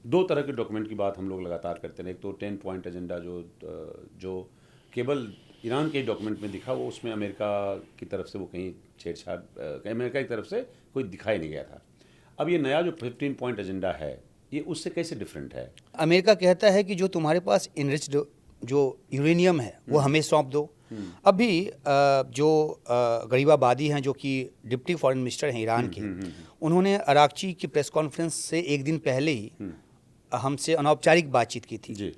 दो तरह के डॉक्यूमेंट की बात हम लोग लगातार करते रहे। एक तो 10 पॉइंट एजेंडा जो केवल ईरान के डॉक्यूमेंट में दिखा, वो उसमें अमेरिका की तरफ से वो कहीं छेड़छाड़ अमेरिका की तरफ से कोई दिखाई नहीं गया था। अब ये नया जो 15 पॉइंट एजेंडा है, ये उससे कैसे डिफरेंट है? अमेरिका कहता है कि जो तुम्हारे पास इनरिच्ड जो यूरेनियम है वो हमें सौंप दो। अभी जो गरीबाबादी हैं, जो कि डिप्टी फॉरेन मिनिस्टर हैं ईरान के, उन्होंने अराक्ची की प्रेस कॉन्फ्रेंस से एक दिन पहले ही हमसे अनौपचारिक बातचीत की थी। जी।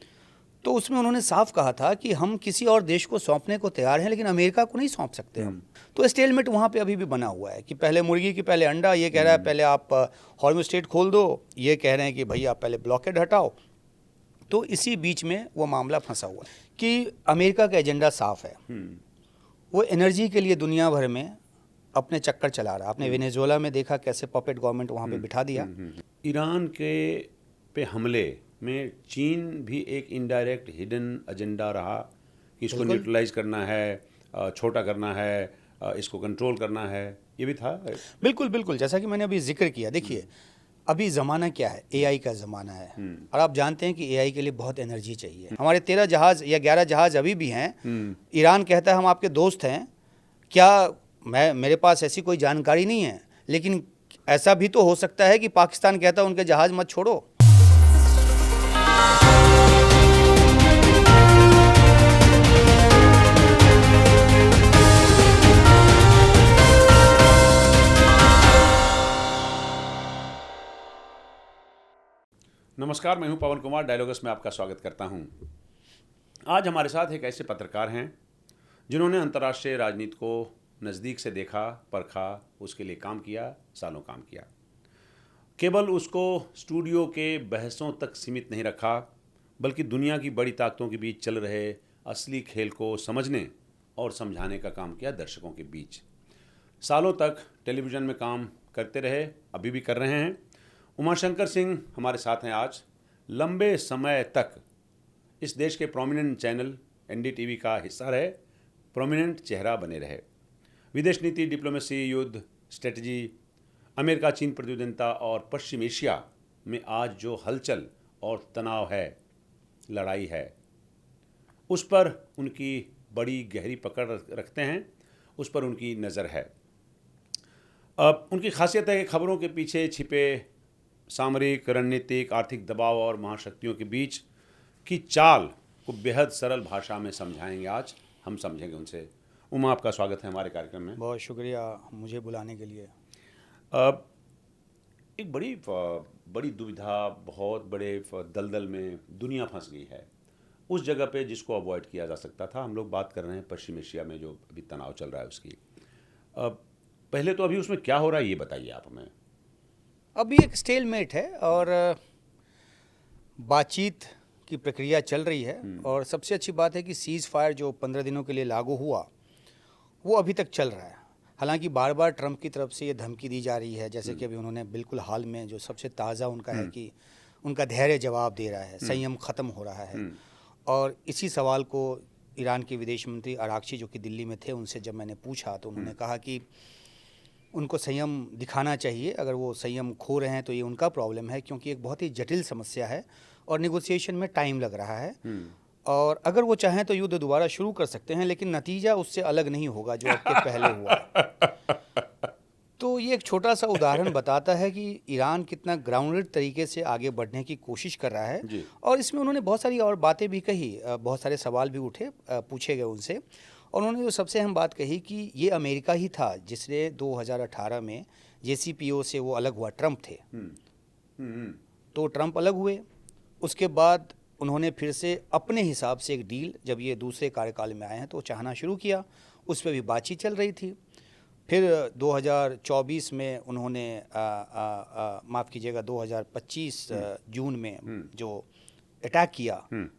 तो उसमें उन्होंने साफ कहा था कि हम किसी और देश को सौंपने को तैयार हैं, लेकिन अमेरिका को नहीं सौंप सकते हम। तो स्टेलमेट वहाँ पे अभी भी बना हुआ है कि पहले मुर्गी की पहले अंडा, ये कह रहा है पहले आप हॉर्मुज़ स्ट्रेट खोल दो, ये कह रहे हैं कि भैया आप पहले ब्लॉकेड हटाओ। तो इसी बीच में वो मामला फंसा हुआ है कि अमेरिका का एजेंडा साफ है। वो एनर्जी के लिए दुनिया भर में अपने चक्कर चला रहा है। आपने वेनेजुएला में देखा कैसे पपेट गवर्नमेंट वहाँ पे बिठा दिया। ईरान के पे हमले में चीन भी एक इनडायरेक्ट हिडन एजेंडा रहा कि इसको न्यूट्रलाइज करना है, छोटा करना है, इसको कंट्रोल करना है, ये भी था। बिल्कुल बिल्कुल, जैसा कि मैंने अभी जिक्र किया। देखिए अभी ज़माना क्या है, एआई का ज़माना है। और आप जानते हैं कि एआई के लिए बहुत एनर्जी चाहिए। हमारे 13 जहाज़ या 11 जहाज़ अभी भी हैं। ईरान कहता है हम आपके दोस्त हैं। क्या मेरे पास ऐसी कोई जानकारी नहीं है, लेकिन ऐसा भी तो हो सकता है कि पाकिस्तान कहता है उनके जहाज़ मत छोड़ो। नमस्कार, मैं हूं पवन कुमार, डायलॉगस में आपका स्वागत करता हूं। आज हमारे साथ एक ऐसे पत्रकार हैं जिन्होंने अंतर्राष्ट्रीय राजनीति को नज़दीक से देखा, परखा, उसके लिए काम किया, सालों काम किया। केवल उसको स्टूडियो के बहसों तक सीमित नहीं रखा, बल्कि दुनिया की बड़ी ताकतों के बीच चल रहे असली खेल को समझने और समझाने का काम किया दर्शकों के बीच। सालों तक टेलीविज़न में काम करते रहे, अभी भी कर रहे हैं। उमाशंकर सिंह हमारे साथ हैं आज। लंबे समय तक इस देश के प्रोमिनेंट चैनल एनडीटीवी का हिस्सा रहे, प्रोमिनेंट चेहरा बने रहे। विदेश नीति, डिप्लोमेसी, युद्ध, स्ट्रेटजी, अमेरिका चीन प्रतिद्वंदिता और पश्चिम एशिया में आज जो हलचल और तनाव है, लड़ाई है, उस पर उनकी बड़ी गहरी पकड़ रखते हैं, उस पर उनकी नज़र है। अब उनकी खासियत है कि खबरों के पीछे छिपे सामरिक, रणनीतिक, आर्थिक दबाव और महाशक्तियों के बीच की चाल को बेहद सरल भाषा में समझाएंगे। आज हम समझेंगे उनसे। उमा, आपका स्वागत है हमारे कार्यक्रम में। बहुत शुक्रिया मुझे बुलाने के लिए। एक बड़ी दुविधा, बहुत बड़े दलदल में दुनिया फंस गई है। उस जगह पे जिसको अवॉइड किया जा सकता था, हम लोग बात कर रहे हैं पश्चिम एशिया में जो अभी तनाव चल रहा है उसकी। पहले तो अभी उसमें क्या हो रहा है ये बताइए आप हमें। अभी एक स्टेलमेट है और बातचीत की प्रक्रिया चल रही है। और सबसे अच्छी बात है कि सीज़ फायर जो 15 दिनों के लिए लागू हुआ वो अभी तक चल रहा है। हालांकि बार बार ट्रंप की तरफ से ये धमकी दी जा रही है, जैसे कि अभी उन्होंने बिल्कुल हाल में जो सबसे ताज़ा उनका है कि उनका धैर्य जवाब दे रहा है, संयम ख़त्म हो रहा है। और इसी सवाल को ईरान के विदेश मंत्री अराक्ची जो कि दिल्ली में थे, उनसे जब मैंने पूछा तो उन्होंने कहा कि उनको संयम दिखाना चाहिए। अगर वो संयम खो रहे हैं तो ये उनका प्रॉब्लम है, क्योंकि एक बहुत ही जटिल समस्या है और निगोशिएशन में टाइम लग रहा है। और अगर वो चाहें तो युद्ध दोबारा शुरू कर सकते हैं, लेकिन नतीजा उससे अलग नहीं होगा जो अब के पहले हुआ। तो ये एक छोटा सा उदाहरण बताता है कि ईरान कितना ग्राउंडेड तरीके से आगे बढ़ने की कोशिश कर रहा है। और इसमें उन्होंने बहुत सारी और बातें भी कही, बहुत सारे सवाल भी उठे, पूछे गए उनसे। और उन्होंने जो सबसे अहम बात कही कि ये अमेरिका ही था जिसने 2018 में JCPOA से वो अलग हुआ, ट्रंप थे। तो ट्रंप अलग हुए, उसके बाद उन्होंने फिर से अपने हिसाब से एक डील, जब ये दूसरे कार्यकाल में आए हैं तो चाहना शुरू किया। उस पर भी बातचीत चल रही थी। फिर 2024 में उन्होंने माफ़ कीजिएगा 2025 जून में जो अटैक किया,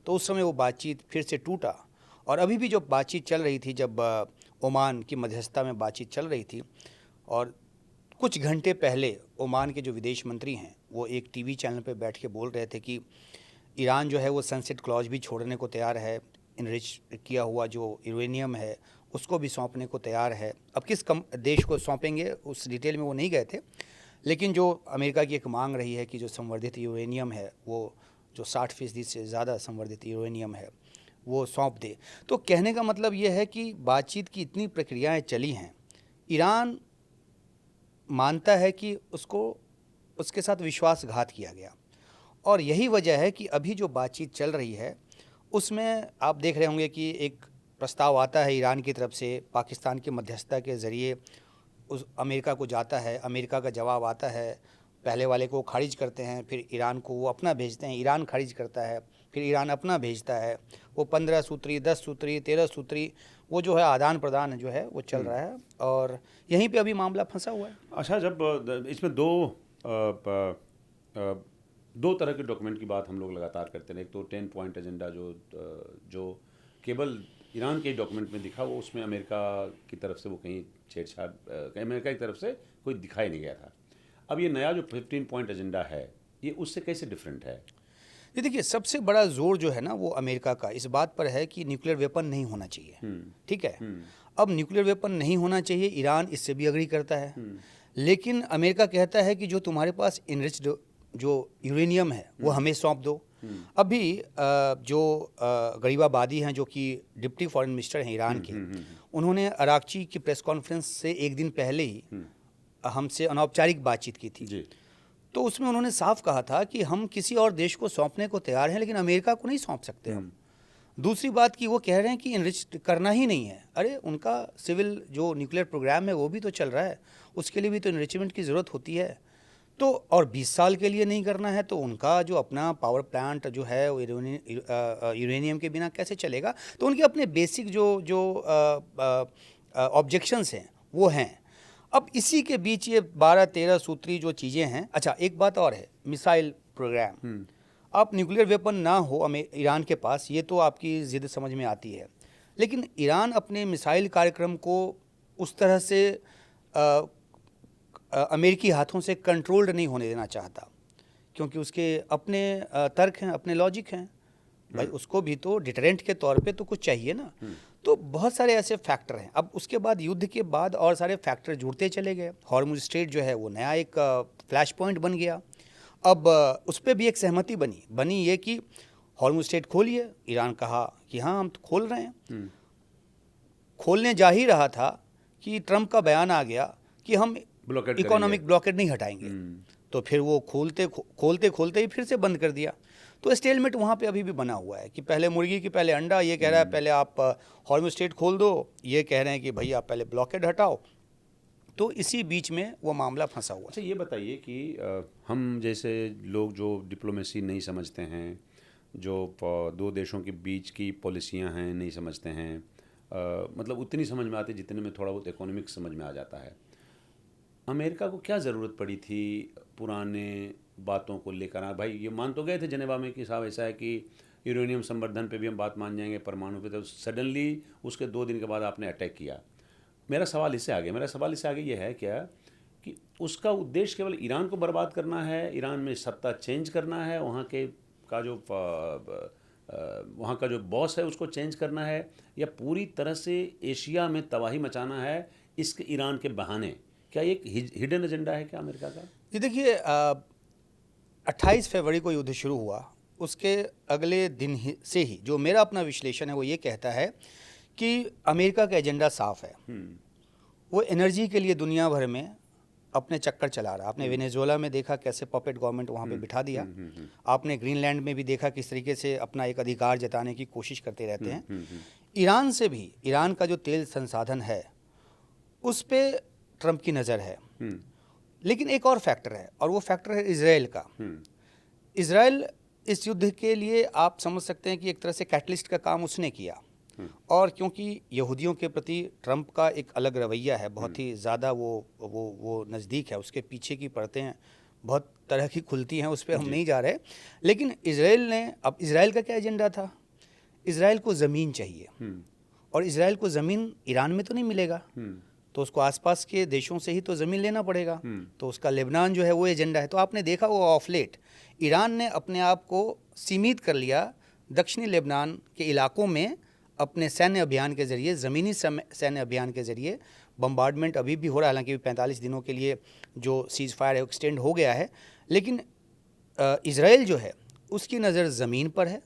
तो उस समय वो बातचीत फिर से टूटा। और अभी भी जो बातचीत चल रही थी, जब ओमान की मध्यस्थता में बातचीत चल रही थी, और कुछ घंटे पहले ओमान के जो विदेश मंत्री हैं वो एक टीवी चैनल पर बैठ के बोल रहे थे कि ईरान जो है वो सनसेट क्लॉज भी छोड़ने को तैयार है, इनरिच किया हुआ जो यूरेनियम है उसको भी सौंपने को तैयार है। अब किस देश को सौंपेंगे उस डिटेल में वो नहीं गए थे, लेकिन जो अमेरिका की एक मांग रही है कि जो संवर्धित यूरेनियम है, वो जो 60% से ज़्यादा संवर्धित यूरेनियम है वो सौंप दे। तो कहने का मतलब ये है कि बातचीत की इतनी प्रक्रियाएं चली हैं, ईरान मानता है कि उसको उसके साथ विश्वासघात किया गया, और यही वजह है कि अभी जो बातचीत चल रही है उसमें आप देख रहे होंगे कि एक प्रस्ताव आता है ईरान की तरफ से, पाकिस्तान की मध्यस्थता के ज़रिए उस अमेरिका को जाता है, अमेरिका का जवाब आता है, पहले वाले को खारिज करते हैं, फिर ईरान को वो अपना भेजते हैं, ईरान खारिज करता है, फिर ईरान अपना भेजता है, वो 15 सूत्री, 10 सूत्री, 13 सूत्री, वो जो है आदान प्रदान जो है वो चल रहा है, और यहीं पे अभी मामला फंसा हुआ है। अच्छा, जब इसमें दो तरह के डॉक्यूमेंट की बात हम लोग लगातार करते हैं। एक तो 10 पॉइंट एजेंडा जो केवल ईरान के डॉक्यूमेंट में दिखा, वो उसमें अमेरिका की तरफ से वो कहीं छेड़छाड़ अमेरिका की तरफ से कोई दिखाई नहीं गया था। अब ये नया जो 15 पॉइंट एजेंडा है, ये उससे कैसे डिफरेंट है? ये देखिए, सबसे बड़ा जोर जो है ना वो अमेरिका का इस बात पर है कि न्यूक्लियर वेपन नहीं होना चाहिए। ठीक है, अब न्यूक्लियर वेपन नहीं होना चाहिए, ईरान इससे भी अग्री करता है, लेकिन अमेरिका कहता है कि जो तुम्हारे पास इनरिच्ड जो यूरेनियम है वो हमें सौंप दो। अभी जो गरीबाबादी हैं, जो कि डिप्टी फॉरेन मिनिस्टर हैं ईरान के, उन्होंने अराकची की प्रेस कॉन्फ्रेंस से एक दिन पहले ही हमसे अनौपचारिक बातचीत की थी जी। तो उसमें उन्होंने साफ कहा था कि हम किसी और देश को सौंपने को तैयार हैं, लेकिन अमेरिका को नहीं सौंप सकते हम। दूसरी बात कि वो कह रहे हैं कि इनरिच करना ही नहीं है। अरे, उनका सिविल जो न्यूक्लियर प्रोग्राम है वो भी तो चल रहा है, उसके लिए भी तो इनरिचमेंट की ज़रूरत होती है। तो और 20 साल के लिए नहीं करना है तो उनका जो अपना पावर प्लांट जो है वो यूरेनियम के बिना कैसे चलेगा। तो उनके अपने बेसिक जो जो ऑब्जेक्शंस हैं वो हैं। अब इसी के बीच ये 12-13 सूत्री जो चीज़ें हैं। अच्छा, एक बात और है, मिसाइल प्रोग्राम। आप न्यूक्लियर वेपन ना हो ईरान के पास, ये तो आपकी ज़िद समझ में आती है, लेकिन ईरान अपने मिसाइल कार्यक्रम को उस तरह से अमेरिकी हाथों से कंट्रोल्ड नहीं होने देना चाहता, क्योंकि उसके अपने तर्क हैं, अपने लॉजिक हैं। भाई, उसको भी तो डिटरेंट के तौर पे तो कुछ चाहिए ना। तो बहुत सारे ऐसे फैक्टर हैं। अब उसके बाद युद्ध के बाद और सारे फैक्टर जुड़ते चले गए। हॉर्मुज़ स्ट्रेट जो है वो नया एक फ्लैश पॉइंट बन गया। अब उस पर भी एक सहमति बनी ये कि हॉर्मुज़ स्ट्रेट खोलिए। ईरान कहा कि हाँ, हम तो खोल रहे हैं। खोलने जा ही रहा था कि ट्रंप का बयान आ गया कि हम इकोनॉमिक ब्लॉकेड नहीं हटाएंगे। तो फिर वो खोलते ही फिर से बंद कर दिया। तो स्टेलमेट वहाँ पे अभी भी बना हुआ है कि पहले मुर्गी की पहले अंडा। ये कह रहा है पहले आप हॉर्मुज़ स्ट्रेट खोल दो, ये कह रहे हैं कि भाई आप पहले ब्लॉकेड हटाओ। तो इसी बीच में वो मामला फंसा हुआ। अच्छा, ये बताइए कि हम जैसे लोग जो डिप्लोमेसी नहीं समझते हैं, जो दो देशों के बीच की पॉलिसियां हैं नहीं समझते हैं, मतलब उतनी समझ में आती जितने में थोड़ा बहुत इकोनॉमिक समझ में आ जाता है। अमेरिका को क्या ज़रूरत पड़ी थी पुराने बातों को लेकर? भाई, ये मान तो गए थे जनेवा में कि साहब ऐसा है कि यूरेनियम संवर्धन पे भी हम बात मान जाएंगे, परमाणु पे। तो सडनली उसके 2 दिन के बाद आपने अटैक किया। मेरा सवाल इससे आगे ये है क्या कि उसका उद्देश्य केवल ईरान को बर्बाद करना है, ईरान में सत्ता चेंज करना है, वहाँ का जो बॉस है उसको चेंज करना है, या पूरी तरह से एशिया में तबाही मचाना है इसके ईरान के बहाने? क्या एक हिडन एजेंडा है क्या अमेरिका का? जी देखिए, 28 फरवरी को युद्ध शुरू हुआ, उसके अगले दिन से ही जो मेरा अपना विश्लेषण है वो ये कहता है कि अमेरिका का एजेंडा साफ है। वो एनर्जी के लिए दुनिया भर में अपने चक्कर चला रहा। आपने वेनेजुएला में देखा कैसे पपेट गवर्नमेंट वहाँ पे बिठा दिया। आपने ग्रीनलैंड में भी देखा किस तरीके से अपना एक अधिकार जताने की कोशिश करते रहते हैं। ईरान से भी, ईरान का जो तेल संसाधन है उस पर ट्रंप की नज़र है। लेकिन एक और फैक्टर है, और वो फैक्टर है इजराइल का। इजराइल इस युद्ध के लिए आप समझ सकते हैं कि एक तरह से कैटलिस्ट का काम उसने किया। और क्योंकि यहूदियों के प्रति ट्रंप का एक अलग रवैया है, बहुत ही ज़्यादा वो नज़दीक है, उसके पीछे की परतें बहुत तरह की खुलती हैं, उस पर हम नहीं जा रहे। लेकिन इजराइल ने, अब इजराइल का क्या एजेंडा था? इजराइल को ज़मीन चाहिए, और इजराइल को ज़मीन ईरान में तो नहीं मिलेगा, तो उसको आसपास के देशों से ही तो ज़मीन लेना पड़ेगा। तो उसका लेबनान जो है वो एजेंडा है। तो आपने देखा वो ऑफ लेट ईरान ने अपने आप को सीमित कर लिया दक्षिणी लेबनान के इलाकों में अपने सैन्य अभियान के ज़रिए, ज़मीनी सैन्य अभियान के ज़रिए। बम्बार्डमेंट अभी भी हो रहा है, हालांकि 45 दिनों के लिए जो सीज़ फायर है एक्सटेंड हो गया है, लेकिन इज़राइल जो है उसकी नज़र ज़मीन पर है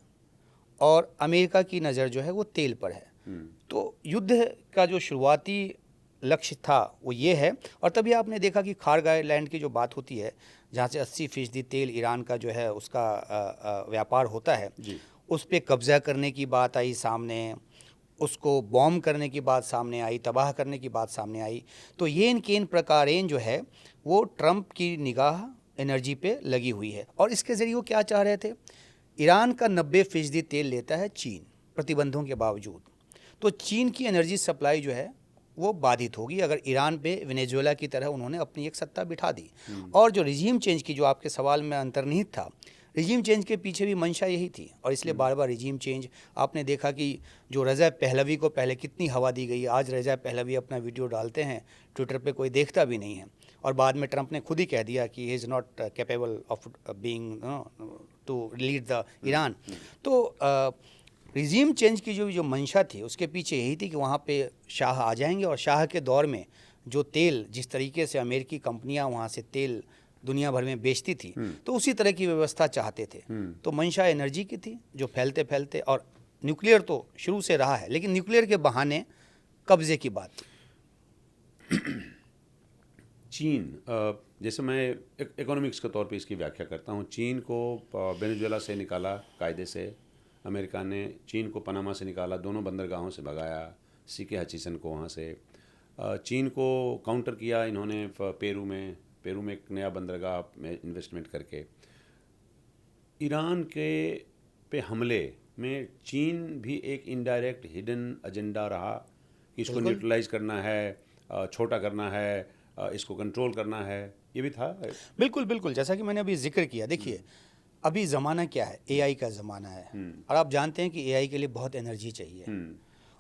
और अमेरिका की नज़र जो है वो तेल पर है। तो युद्ध का जो शुरुआती लक्ष्य था वो ये है। और तभी आपने देखा कि खार्ग आइलैंड की जो बात होती है, जहाँ से 80% तेल ईरान का जो है उसका व्यापार होता है, उस पर कब्ज़ा करने की बात आई सामने, उसको बॉम्ब करने की बात सामने आई, तबाह करने की बात सामने आई। तो येन केन प्रकारेन जो है वो ट्रंप की निगाह एनर्जी पे लगी हुई है। और इसके ज़रिए वो क्या चाह रहे थे? ईरान का 90% तेल लेता है चीन, प्रतिबंधों के बावजूद। तो चीन की एनर्जी सप्लाई जो है वो बाधित होगी अगर ईरान पे वेनेजुएला की तरह उन्होंने अपनी एक सत्ता बिठा दी। और जो रिजीम चेंज की जो आपके सवाल में अंतर्निहित था, रिजीम चेंज के पीछे भी मंशा यही थी। और इसलिए बार बार रिजीम चेंज, आपने देखा कि जो रज़ा पहलवी को पहले कितनी हवा दी गई, आज रज़ा पहलवी अपना वीडियो डालते हैं ट्विटर पे, कोई देखता भी नहीं है। और बाद में ट्रंप ने खुद ही कह दिया कि he is not capable of being to lead the Iran. तो रिजीम चेंज की जो मंशा थी उसके पीछे यही थी कि वहाँ पे शाह आ जाएंगे और शाह के दौर में जो तेल, जिस तरीके से अमेरिकी कंपनियां वहाँ से तेल दुनिया भर में बेचती थी, तो उसी तरह की व्यवस्था चाहते थे। तो मंशा एनर्जी की थी जो फैलते फैलते, और न्यूक्लियर तो शुरू से रहा है, लेकिन न्यूक्लियर के बहाने कब्जे की बात थी। चीन, जैसे मैं इकोनॉमिक्स के तौर पे इसकी व्याख्या करता हूँ, चीन को वेनेजुएला से निकाला कायदे से, अमेरिका ने चीन को पनामा से निकाला, दोनों बंदरगाहों से भगाया सीके हचीसन को वहाँ से। चीन को काउंटर किया इन्होंने पेरू में एक नया बंदरगाह में इन्वेस्टमेंट करके। ईरान के पे हमले में चीन भी एक इनडायरेक्ट हिडन एजेंडा रहा कि इसको न्यूट्रलाइज करना है, छोटा करना है, इसको कंट्रोल करना है, ये भी था। बिल्कुल बिल्कुल, जैसा कि मैंने अभी जिक्र किया, देखिए अभी ज़माना क्या है, एआई का ज़माना है। और आप जानते हैं कि एआई के लिए बहुत एनर्जी चाहिए।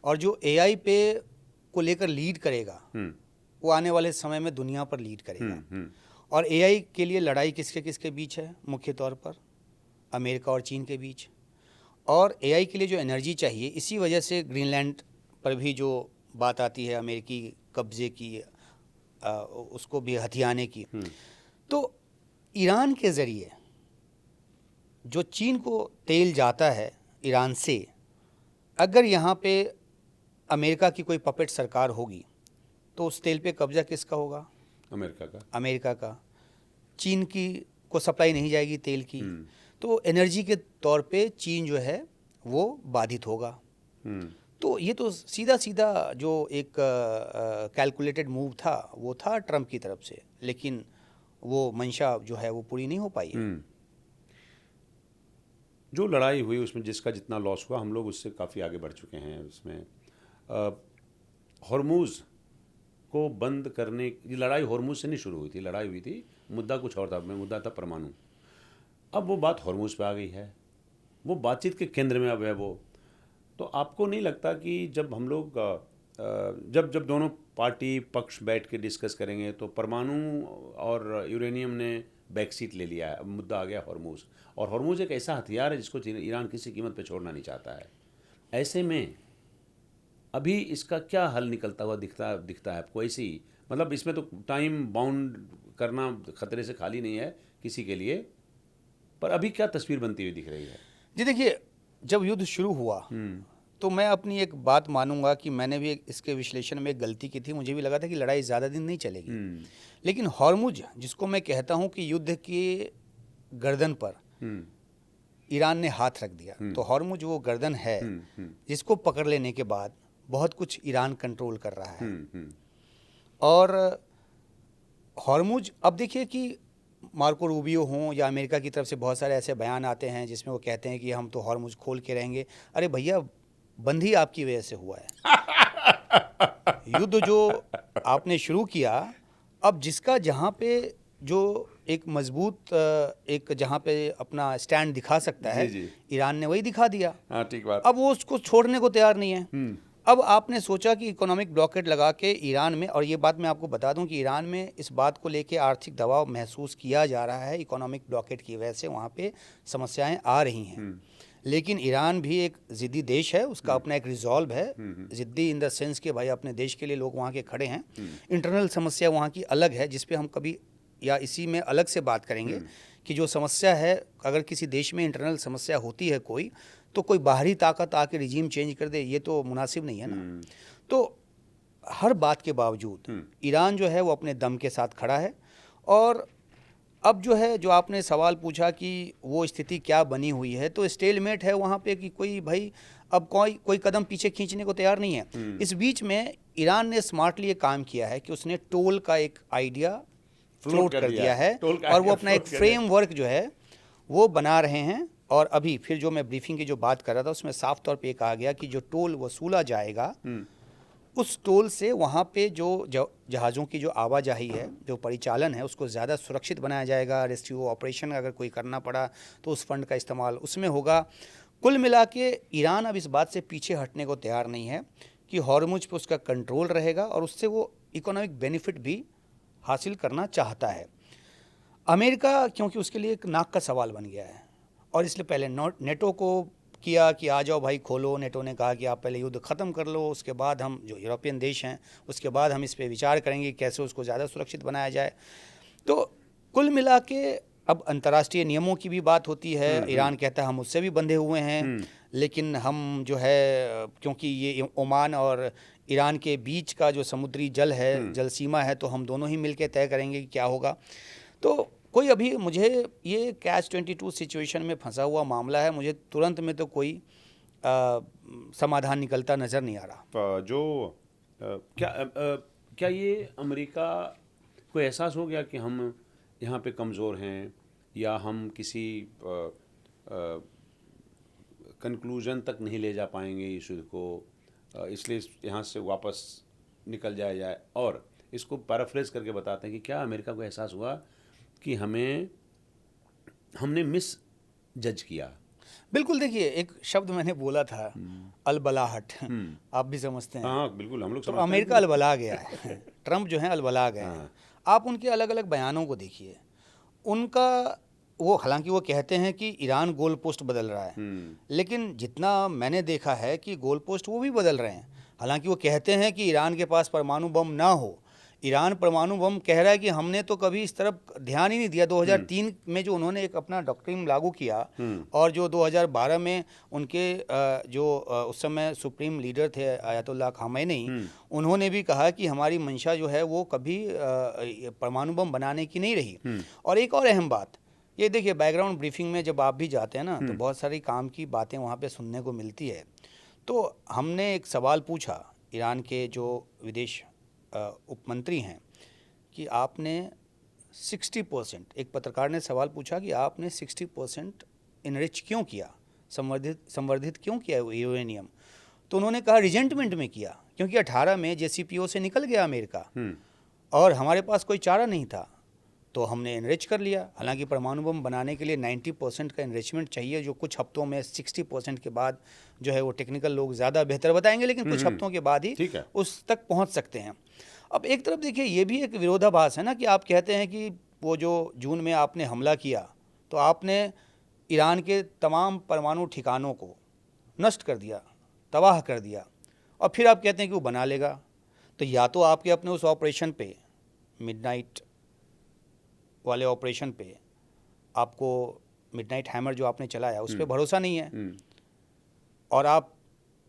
और जो एआई पे को लेकर लीड करेगा वो आने वाले समय में दुनिया पर लीड करेगा। और एआई के लिए लड़ाई किसके किसके बीच है? मुख्य तौर पर अमेरिका और चीन के बीच। और एआई के लिए जो एनर्जी चाहिए, इसी वजह से ग्रीनलैंड पर भी जो बात आती है अमेरिकी कब्जे की, उसको भी हथियाने की। तो ईरान के ज़रिए जो चीन को तेल जाता है ईरान से, अगर यहाँ पे अमेरिका की कोई पपेट सरकार होगी तो उस तेल पे कब्जा किसका होगा? अमेरिका का। चीन की को सप्लाई नहीं जाएगी तेल की, तो एनर्जी के तौर पे चीन जो है वो बाधित होगा। तो ये तो सीधा सीधा जो एक कैलकुलेटेड मूव था वो था ट्रंप की तरफ से, लेकिन वो मंशा जो है वो पूरी नहीं हो पाई है। जो लड़ाई हुई उसमें जिसका जितना लॉस हुआ, हम लोग उससे काफ़ी आगे बढ़ चुके हैं। उसमें हॉर्मूज़ को बंद करने की लड़ाई हॉर्मूज़ से नहीं शुरू हुई थी, लड़ाई हुई थी, मुद्दा कुछ और था, मुद्दा था परमाणु। अब वो बात हॉर्मूज़ पे आ गई है, वो बातचीत के केंद्र में अब है वो। तो आपको नहीं लगता कि जब हम लोग जब दोनों पार्टी पक्ष बैठ के डिस्कस करेंगे तो परमाणु और यूरेनियम ने बैक सीट ले लिया है, मुद्दा आ गया हॉर्मूज़। और हॉर्मूज़ एक ऐसा हथियार है जिसको ईरान किसी कीमत पे छोड़ना नहीं चाहता है। ऐसे में अभी इसका क्या हल निकलता हुआ दिखता है आपको? ऐसी मतलब इसमें तो टाइम बाउंड करना खतरे से खाली नहीं है किसी के लिए, पर अभी क्या तस्वीर बनती हुई दिख रही है? जी देखिए, जब युद्ध शुरू हुआ तो मैं अपनी एक बात मानूंगा कि मैंने भी इसके विश्लेषण में एक गलती की थी। मुझे भी लगा था कि लड़ाई ज़्यादा दिन नहीं चलेगी, लेकिन हॉर्मुज, जिसको मैं कहता हूं कि युद्ध की गर्दन पर ईरान ने हाथ रख दिया, तो हॉर्मुज वो गर्दन है जिसको पकड़ लेने के बाद बहुत कुछ ईरान कंट्रोल कर रहा है। और हॉर्मुज, अब देखिए कि मार्को रूबियो हों या अमेरिका की तरफ से बहुत सारे ऐसे बयान आते हैं जिसमें वो कहते हैं कि हम तो हॉर्मुज खोल के रहेंगे। अरे भैया, बंद ही आपकी वजह से हुआ है। युद्ध जो आपने शुरू किया, अब जिसका जहाँ पे जो एक मजबूत एक जहाँ पे अपना स्टैंड दिखा सकता है, ईरान ने वही दिखा दिया। हाँ, ठीक बात। अब वो उसको छोड़ने को तैयार नहीं है। अब आपने सोचा कि इकोनॉमिक ब्लॉकेट लगा के ईरान में, और ये बात मैं आपको बता दूं कि ईरान में इस बात को लेके आर्थिक दबाव महसूस किया जा रहा है। इकोनॉमिक ब्लॉकेट की वजह से वहाँ पे समस्याएं आ रही हैं, लेकिन ईरान भी एक ज़िद्दी देश है, उसका अपना एक रिजॉल्व है। ज़िद्दी इन द सेंस कि भाई अपने देश के लिए लोग वहाँ के खड़े हैं। इंटरनल समस्या वहाँ की अलग है जिस पे हम कभी या इसी में अलग से बात करेंगे कि जो समस्या है, अगर किसी देश में इंटरनल समस्या होती है कोई, तो कोई बाहरी ताकत आके रिजीम चेंज कर दे, ये तो मुनासिब नहीं है ना। तो हर बात के बावजूद ईरान जो है वो अपने दम के साथ खड़ा है। और अब जो है, जो आपने सवाल पूछा कि वो स्थिति क्या बनी हुई है, तो स्टेलमेट है वहाँ पे कि कोई भाई अब कोई कदम पीछे खींचने को तैयार नहीं है। इस बीच में ईरान ने स्मार्टली ये काम किया है कि उसने टोल का एक आइडिया फ्लोट कर दिया है और वो अपना एक फ्रेमवर्क जो है वो बना रहे हैं। और अभी फिर जो मैं ब्रीफिंग की जो बात कर रहा था उसमें साफ तौर पे कहा गया कि जो टोल वसूला जाएगा उस टोल से वहाँ पे जो जहाज़ों की जो आवाजाही है, जो परिचालन है, उसको ज़्यादा सुरक्षित बनाया जाएगा। रेस्क्यू ऑपरेशन अगर कोई करना पड़ा तो उस फंड का इस्तेमाल उसमें होगा। कुल मिला के ईरान अब इस बात से पीछे हटने को तैयार नहीं है कि हॉर्मुज पे उसका कंट्रोल रहेगा और उससे वो इकोनॉमिक बेनिफिट भी हासिल करना चाहता है। अमेरिका क्योंकि उसके लिए एक नाक का सवाल बन गया है और इसलिए पहले नेटो को किया कि आ जाओ भाई खोलो। नेटो ने कहा कि आप पहले युद्ध ख़त्म कर लो, उसके बाद हम, जो यूरोपियन देश हैं, उसके बाद हम इस पे विचार करेंगे कैसे उसको ज़्यादा सुरक्षित बनाया जाए। तो कुल मिला के अब अंतर्राष्ट्रीय नियमों की भी बात होती है। ईरान कहता है हम उससे भी बंधे हुए हैं, लेकिन हम जो है, क्योंकि ये ओमान और ईरान के बीच का जो समुद्री जल है, जल सीमा है, तो हम दोनों ही मिलकर तय करेंगे कि क्या होगा। तो कोई अभी मुझे ये कैच-22 सिचुएशन में फंसा हुआ मामला है, मुझे तुरंत में तो कोई समाधान निकलता नज़र नहीं आ रहा। क्या ये अमेरिका को एहसास हो गया कि हम यहाँ पे कमज़ोर हैं या हम किसी कंक्लूजन तक नहीं ले जा पाएंगे इस युद्ध को, इसलिए यहाँ से वापस निकल जाया जाए? और इसको पैराफ्रेज करके बताते हैं कि क्या अमेरिका को एहसास हुआ कि हमने मिस जज किया? बिल्कुल, देखिए एक शब्द मैंने बोला था, अलबलाहट। आप भी समझते हैं? हाँ बिल्कुल, हम लोग तो अमेरिका अलबला गया है। ट्रंप जो है अलबला गए हैं। आप उनके अलग अलग बयानों को देखिए, उनका वो, हालांकि वो कहते हैं कि ईरान गोल पोस्ट बदल रहा है, लेकिन जितना मैंने देखा है कि गोल पोस्ट वो भी बदल रहे हैं। हालांकि वो कहते हैं कि ईरान के पास परमाणु बम ना हो, ईरान परमाणु बम कह रहा है कि हमने तो कभी इस तरफ ध्यान ही नहीं दिया। 2003 में जो उन्होंने एक अपना डॉक्ट्रिन लागू किया और जो 2012 में उनके जो उस समय सुप्रीम लीडर थे आयतुल्लाह खामेनी, उन्होंने भी कहा कि हमारी मंशा जो है वो कभी परमाणु बम बनाने की नहीं रही। और एक और अहम बात, ये देखिए बैकग्राउंड ब्रीफिंग में जब आप भी जाते हैं ना, तो बहुत सारी काम की बातें वहाँ पे सुनने को मिलती है। तो हमने एक सवाल पूछा ईरान के जो विदेश उपमंत्री हैं कि आपने 60%, एक पत्रकार ने सवाल पूछा कि आपने 60% इनरिच क्यों किया, संवर्धित क्यों किया यूरेनियम? तो उन्होंने कहा रिजेंटमेंट में किया, क्योंकि 18 में JCPOA से निकल गया अमेरिका और हमारे पास कोई चारा नहीं था, तो हमने इनरिच कर लिया। हालांकि परमाणु बम बनाने के लिए 90% का इनरिचमेंट चाहिए, जो कुछ हफ्तों में 60% के बाद जो है वो टेक्निकल लोग ज़्यादा बेहतर बताएंगे, लेकिन कुछ हफ्तों के बाद ही उस तक पहुंच सकते हैं। अब एक तरफ देखिए ये भी एक विरोधाभास है ना कि आप कहते हैं कि वो जो जून में आपने हमला किया तो आपने ईरान के तमाम परमाणु ठिकानों को नष्ट कर दिया, तबाह कर दिया, और फिर आप कहते हैं कि वो बना लेगा। तो या तो आपके अपने उस ऑपरेशन पे, मिडनाइट वाले ऑपरेशन पे, आपको मिडनाइट हैमर जो आपने चलाया उस पर भरोसा नहीं है और आप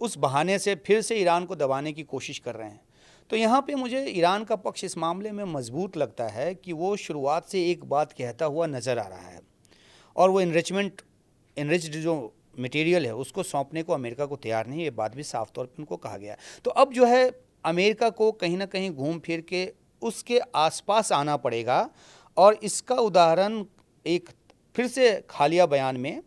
उस बहाने से फिर से ईरान को दबाने की कोशिश कर रहे हैं। तो यहाँ पे मुझे ईरान का पक्ष इस मामले में मजबूत लगता है कि वो शुरुआत से एक बात कहता हुआ नज़र आ रहा है और वो इनरिच्ड जो मटेरियल है उसको सौंपने को अमेरिका को तैयार नहीं है। ये बात भी साफ तौर पे उनको कहा गया है। तो अब जो है अमेरिका को कहीं ना कहीं घूम फिर के उसके आसपास आना पड़ेगा और इसका उदाहरण एक फिर से हालिया बयान में,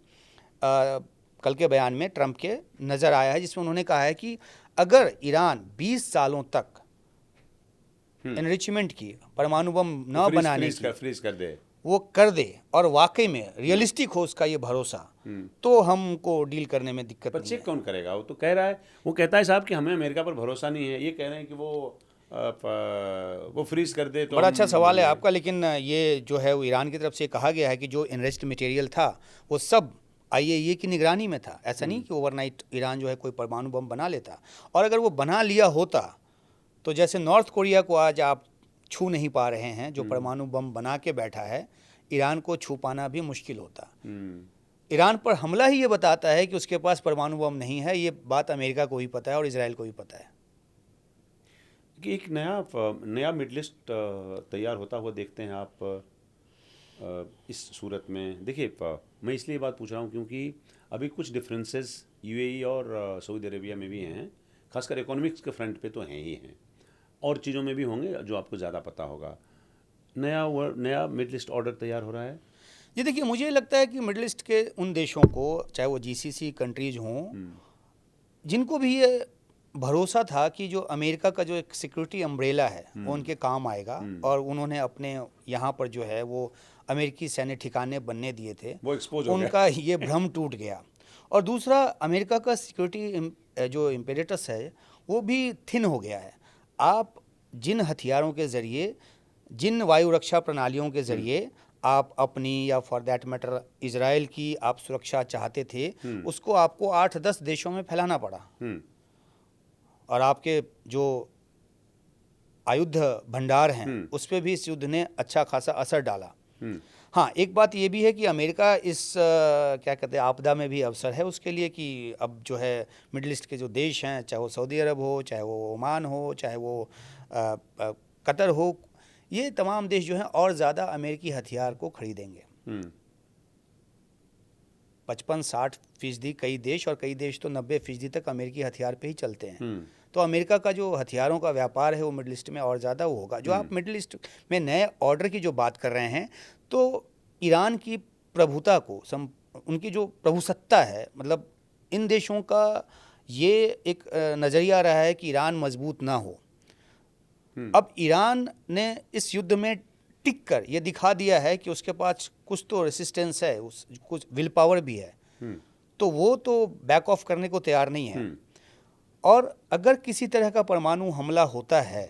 कल के बयान में ट्रंप के नज़र आया है, जिसमें उन्होंने कहा है कि अगर ईरान 20 सालों तक एनरिचमेंट की, परमाणु बम न बनाने की फ्रीज कर दे, वो कर दे और वाकई में रियलिस्टिक हो उसका ये भरोसा, तो हमको डील करने में दिक्कत नहीं है। चेक कौन करेगा? वो तो कह रहा है, वो कहता है साहब कि हमें अमेरिका पर भरोसा नहीं है। ये कह रहे हैं कि वो फ्रीज कर दे तो बड़ा अच्छा सवाल है आपका, लेकिन ये जो है वो ईरान की तरफ से कहा गया है कि जो एनरिच्ड मटेरियल था वो सब IAEA की निगरानी में था। ऐसा नहीं कि ओवरनाइट ईरान जो है कोई परमाणु बम बना लेता, और अगर वो बना लिया होता तो जैसे नॉर्थ कोरिया को आज आप छू नहीं पा रहे हैं, जो परमाणु बम बना के बैठा है, ईरान को छू पाना भी मुश्किल होता। ईरान पर हमला ही ये बताता है कि उसके पास परमाणु बम नहीं है। ये बात अमेरिका को भी पता है और इजराइल को भी पता है। कि एक नया मिडल ईस्ट तैयार होता हुआ देखते हैं आप इस सूरत में। देखिए, मैं इसलिए बात पूछ रहा हूँ क्योंकि अभी कुछ डिफरेंसेस यूएई और सऊदी अरेबिया में भी हैं, खासकर इकोनॉमिक्स के फ्रंट पे तो हैं ही हैं, और चीज़ों में भी होंगे जो आपको ज़्यादा पता होगा। नया मिडल ईस्ट ऑर्डर तैयार हो रहा है। जी देखिए, मुझे लगता है कि मिडल ईस्ट के उन देशों को, चाहे वो जीसीसी कंट्रीज हों, जिनको भी ये भरोसा था कि जो अमेरिका का जो एक सिक्योरिटी अम्ब्रेला है वो उनके काम आएगा, और उन्होंने अपने यहाँ पर जो है वो अमेरिकी सैन्य ठिकाने बनने दिए थे, वो एक्सपोज हो गया। उनका ये भ्रम टूट गया। और दूसरा, अमेरिका का सिक्योरिटी जो इम्पेरेटस है वो भी थिन हो गया है। आप जिन हथियारों के ज़रिए, जिन वायु रक्षा प्रणालियों के ज़रिए आप अपनी, या फॉर दैट मैटर इजराइल की आप सुरक्षा चाहते थे, उसको आपको 8-10 देशों में फैलाना पड़ा, और आपके जो आयुध भंडार हैं उस पर भी इस युद्ध ने अच्छा खासा असर डाला। हाँ, एक बात ये भी है कि अमेरिका इस क्या कहते हैं, आपदा में भी अवसर है उसके लिए कि अब जो है मिडिल ईस्ट के जो देश हैं, चाहे वो सऊदी अरब हो, चाहे वो ओमान हो, चाहे वो कतर हो, ये तमाम देश जो हैं और ज़्यादा अमेरिकी हथियार को खरीदेंगे। 55-60% कई देश, और कई देश तो 90% तक अमेरिकी हथियार पे ही चलते हैं। तो अमेरिका का जो हथियारों का व्यापार है वो मिडिल ईस्ट में और ज़्यादा वो होगा। जो आप मिडिल ईस्ट में नए ऑर्डर की जो बात कर रहे हैं, तो ईरान की प्रभुता को, उनकी जो प्रभुसत्ता है, मतलब इन देशों का ये एक नज़रिया रहा है कि ईरान मजबूत ना हो। अब ईरान ने इस युद्ध में टिक कर ये दिखा दिया है कि उसके पास कुछ तो रेसिस्टेंस है, कुछ विल पावर भी है, तो वो तो बैक ऑफ करने को तैयार नहीं है। और अगर किसी तरह का परमाणु हमला होता है,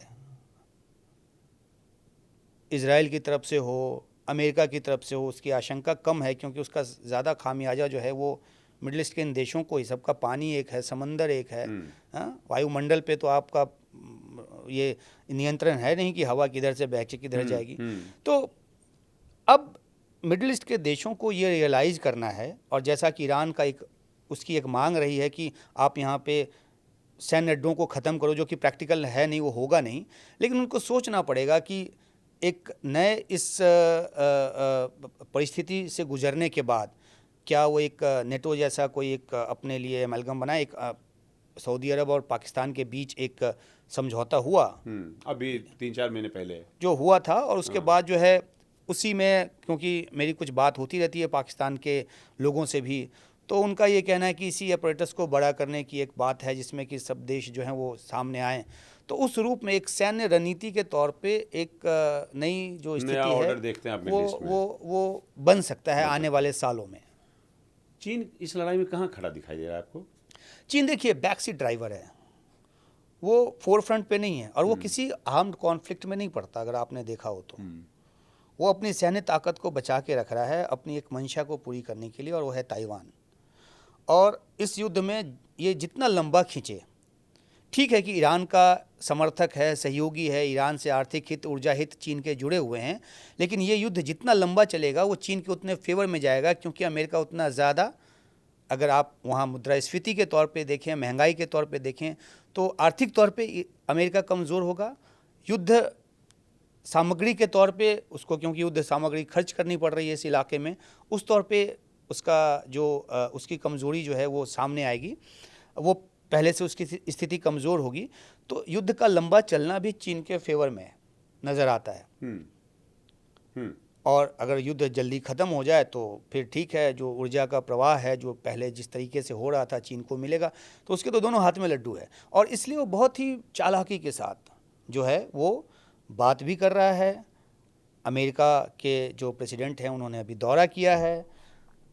इजराइल की तरफ से हो, अमेरिका की तरफ से हो, उसकी आशंका कम है, क्योंकि उसका ज़्यादा खामियाजा जो है वो मिडिल ईस्ट के इन देशों को ही, सबका पानी एक है, समंदर एक है, वायुमंडल पे तो आपका ये नियंत्रण है नहीं कि हवा किधर से बह के किधर जाएगी। तो अब मिडिल ईस्ट के देशों को ये रियलाइज़ करना है, और जैसा कि ईरान का उसकी एक मांग रही है कि आप यहाँ पे सैन्य अड्डों को ख़त्म करो, जो कि प्रैक्टिकल है नहीं, वो होगा नहीं, लेकिन उनको सोचना पड़ेगा कि एक नए इस परिस्थिति से गुजरने के बाद क्या वो एक नेटो जैसा कोई एक अपने लिए एमलगम बनाए। एक सऊदी अरब और पाकिस्तान के बीच एक समझौता हुआ अभी 3-4 महीने पहले जो हुआ था, और उसके बाद जो है उसी में, क्योंकि मेरी कुछ बात होती रहती है पाकिस्तान के लोगों से भी, तो उनका ये कहना है कि इसी अपरेटस को बड़ा करने की एक बात है जिसमें कि सब देश जो हैं वो सामने आएँ। तो उस रूप में एक सैन्य रणनीति के तौर पे एक नई जो स्थिति है देखते हैं आप वो बन सकता है आने वाले सालों में। चीन इस लड़ाई में कहाँ खड़ा दिखाई दे रहा है आपको? चीन देखिए बैक सीट ड्राइवर है, वो फोर फ्रंट पे नहीं है, और वो किसी आर्म्ड कॉन्फ्लिक्ट में नहीं पड़ता। अगर आपने देखा हो तो वो अपनी सैन्य ताकत को बचा के रख रहा है अपनी एक मंशा को पूरी करने के लिए, और वो है ताइवान। और इस युद्ध में ये जितना लंबा खींचे, ठीक है कि ईरान का समर्थक है, सहयोगी है, ईरान से आर्थिक हित, ऊर्जा हित चीन के जुड़े हुए हैं, लेकिन ये युद्ध जितना लंबा चलेगा वो चीन के उतने फेवर में जाएगा, क्योंकि अमेरिका उतना ज़्यादा, अगर आप वहाँ मुद्रास्फीति के तौर पे देखें, महंगाई के तौर पे देखें, तो आर्थिक तौर पे अमेरिका कमज़ोर होगा। युद्ध सामग्री के तौर पे उसको, क्योंकि युद्ध सामग्री खर्च करनी पड़ रही है इस इलाके में, उस तौर पे उसका जो उसकी कमज़ोरी जो है वो सामने आएगी, वो पहले से उसकी स्थिति कमज़ोर होगी। तो युद्ध का लंबा चलना भी चीन के फेवर में नज़र आता है। और अगर युद्ध जल्दी ख़त्म हो जाए तो फिर ठीक है, जो ऊर्जा का प्रवाह है जो पहले जिस तरीके से हो रहा था चीन को मिलेगा, तो उसके तो दोनों हाथ में लड्डू है। और इसलिए वो बहुत ही चालाकी के साथ जो है वो बात भी कर रहा है। अमेरिका के जो प्रेसिडेंट हैं उन्होंने अभी दौरा किया है,